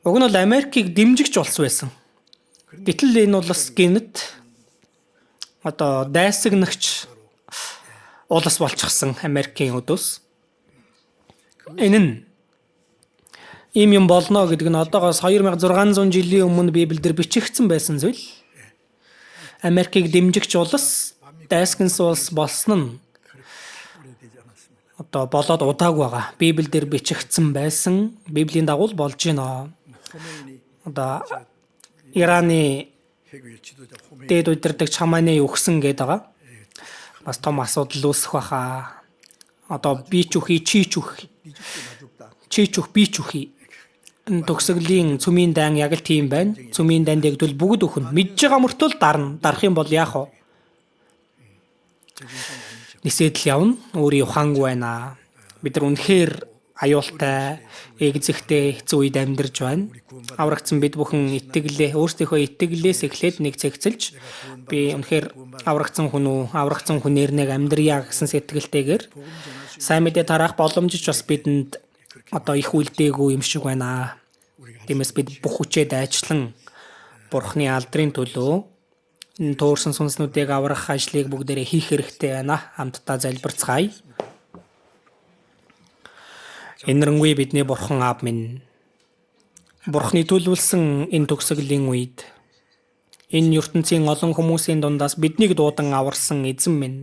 уг нь бол Америкийг дэмжигч болсон байсан. Гэтэл энэ бол бас гинэт одоо дайсагнагч улс болчихсон Америкийн өдөөс. Энэ нь ийм юм болно гэдэг нь одоогоос 2600 жилийн өмнө Библиэлд бичигдсэн байсан зүйл. Америкийг дэмжигч улс дайсагнас улс болсон нь 오래되지 않았습니다. одоо болоод удаагүй байгаа. Библиэлд бичигдсэн байсан. Библийн дагуу болж байна. 호메인이 Одоо Ираны 세계 지도자 호메인 дээд удирдаг Чаманы өгсөн гэдэг байгаа. Бас том асуудал үүсэх баха. Одоо би ч үхий, чи ч үх, 뒤집고 놔줬다. чи ч үх, би ч үхий. Энэ төгсгөлийн цүмийн дан яг л тийм байна. Цүмийн дан дэгдвэл бүгд өхөн. Мэдж байгаа мөртөө дарна. Дарах юм бол яах вэ? Нисэдл явна. Өөрийн ухаангүй байна. Бид нар үнэхээр аюултай, эгзэгтэй хэцүү үед амьдарч байна. Аврагдсан бид бүхэн итгэлээ, өөрсдийнхөө итгэлээс эхлээд нэг цэгцэлж би үнэхээр аврагдсан хүн үү, аврагдсан хүнээр нэг амьдрья гэсэн сэтгэлтэйгээр сайн мэдээ тараах боломжч бас бидэнд одоо их үлдээгүй юм шиг байна. Тиймээс бид бүх хүчээр дайчлан Бурхны алдрын төлөө энэ туурсан сүнснүүдийг аврах ажлыг бүгдээрээ хийх хэрэгтэй байна. Хамтдаа залбирцгаая. Энэрэнгүй бидний Бурхан Аав минь. Бурхны төлөвлөсөн энэ төгсгөлийн үед энэ ертөнцийн олон хүмүүсийн дундаас биднийг дуудан аварсан эзэн минь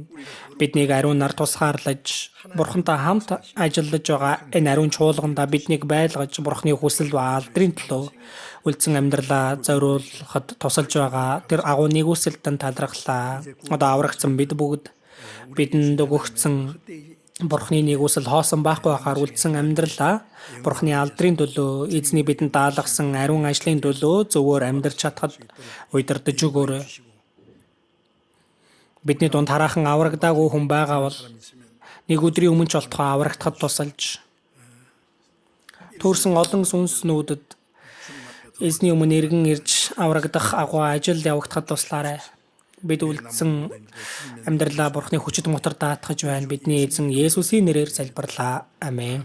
биднийг ариунаар тусгаарлаж Бурхантай хамт ажиллаж байгаа энэ ариун чуулгандаа биднийг байлгаж Бурхны хүсэл ба алдрын төлөө үлдсэн амьдралаа зориулахад тусалж байгаа тэр агуу нэгүсэлтэн талархлаа. Одоо аврагдсан бид бүгд бидэнд өгөгдсөн Бурхны нэгүсэл хоосон байхгүй байхаар үлдсэн амьдралаа Бурхны алдрын төлөө эзний бидэнд даалгасан ариун ажлын төлөө зөвөр амьдарч чадхад удирдах өгөөрэй. Бидний дунд хараахан аврагдаагүй хүн байгаа бол нэг өдрийн өмнө ч болтугай аврагдахад тусалж төрсэн олон сүнснүүдэд эзний өмнө эргэн ирж аврагдах агуу ажил явагдахад туслаарай. Бид үлдсэн амьдралаа Бурхны хүчит мотор даатгаж байна. Бидний эзэн Есүсийн нэрээр залбирлаа. Амен.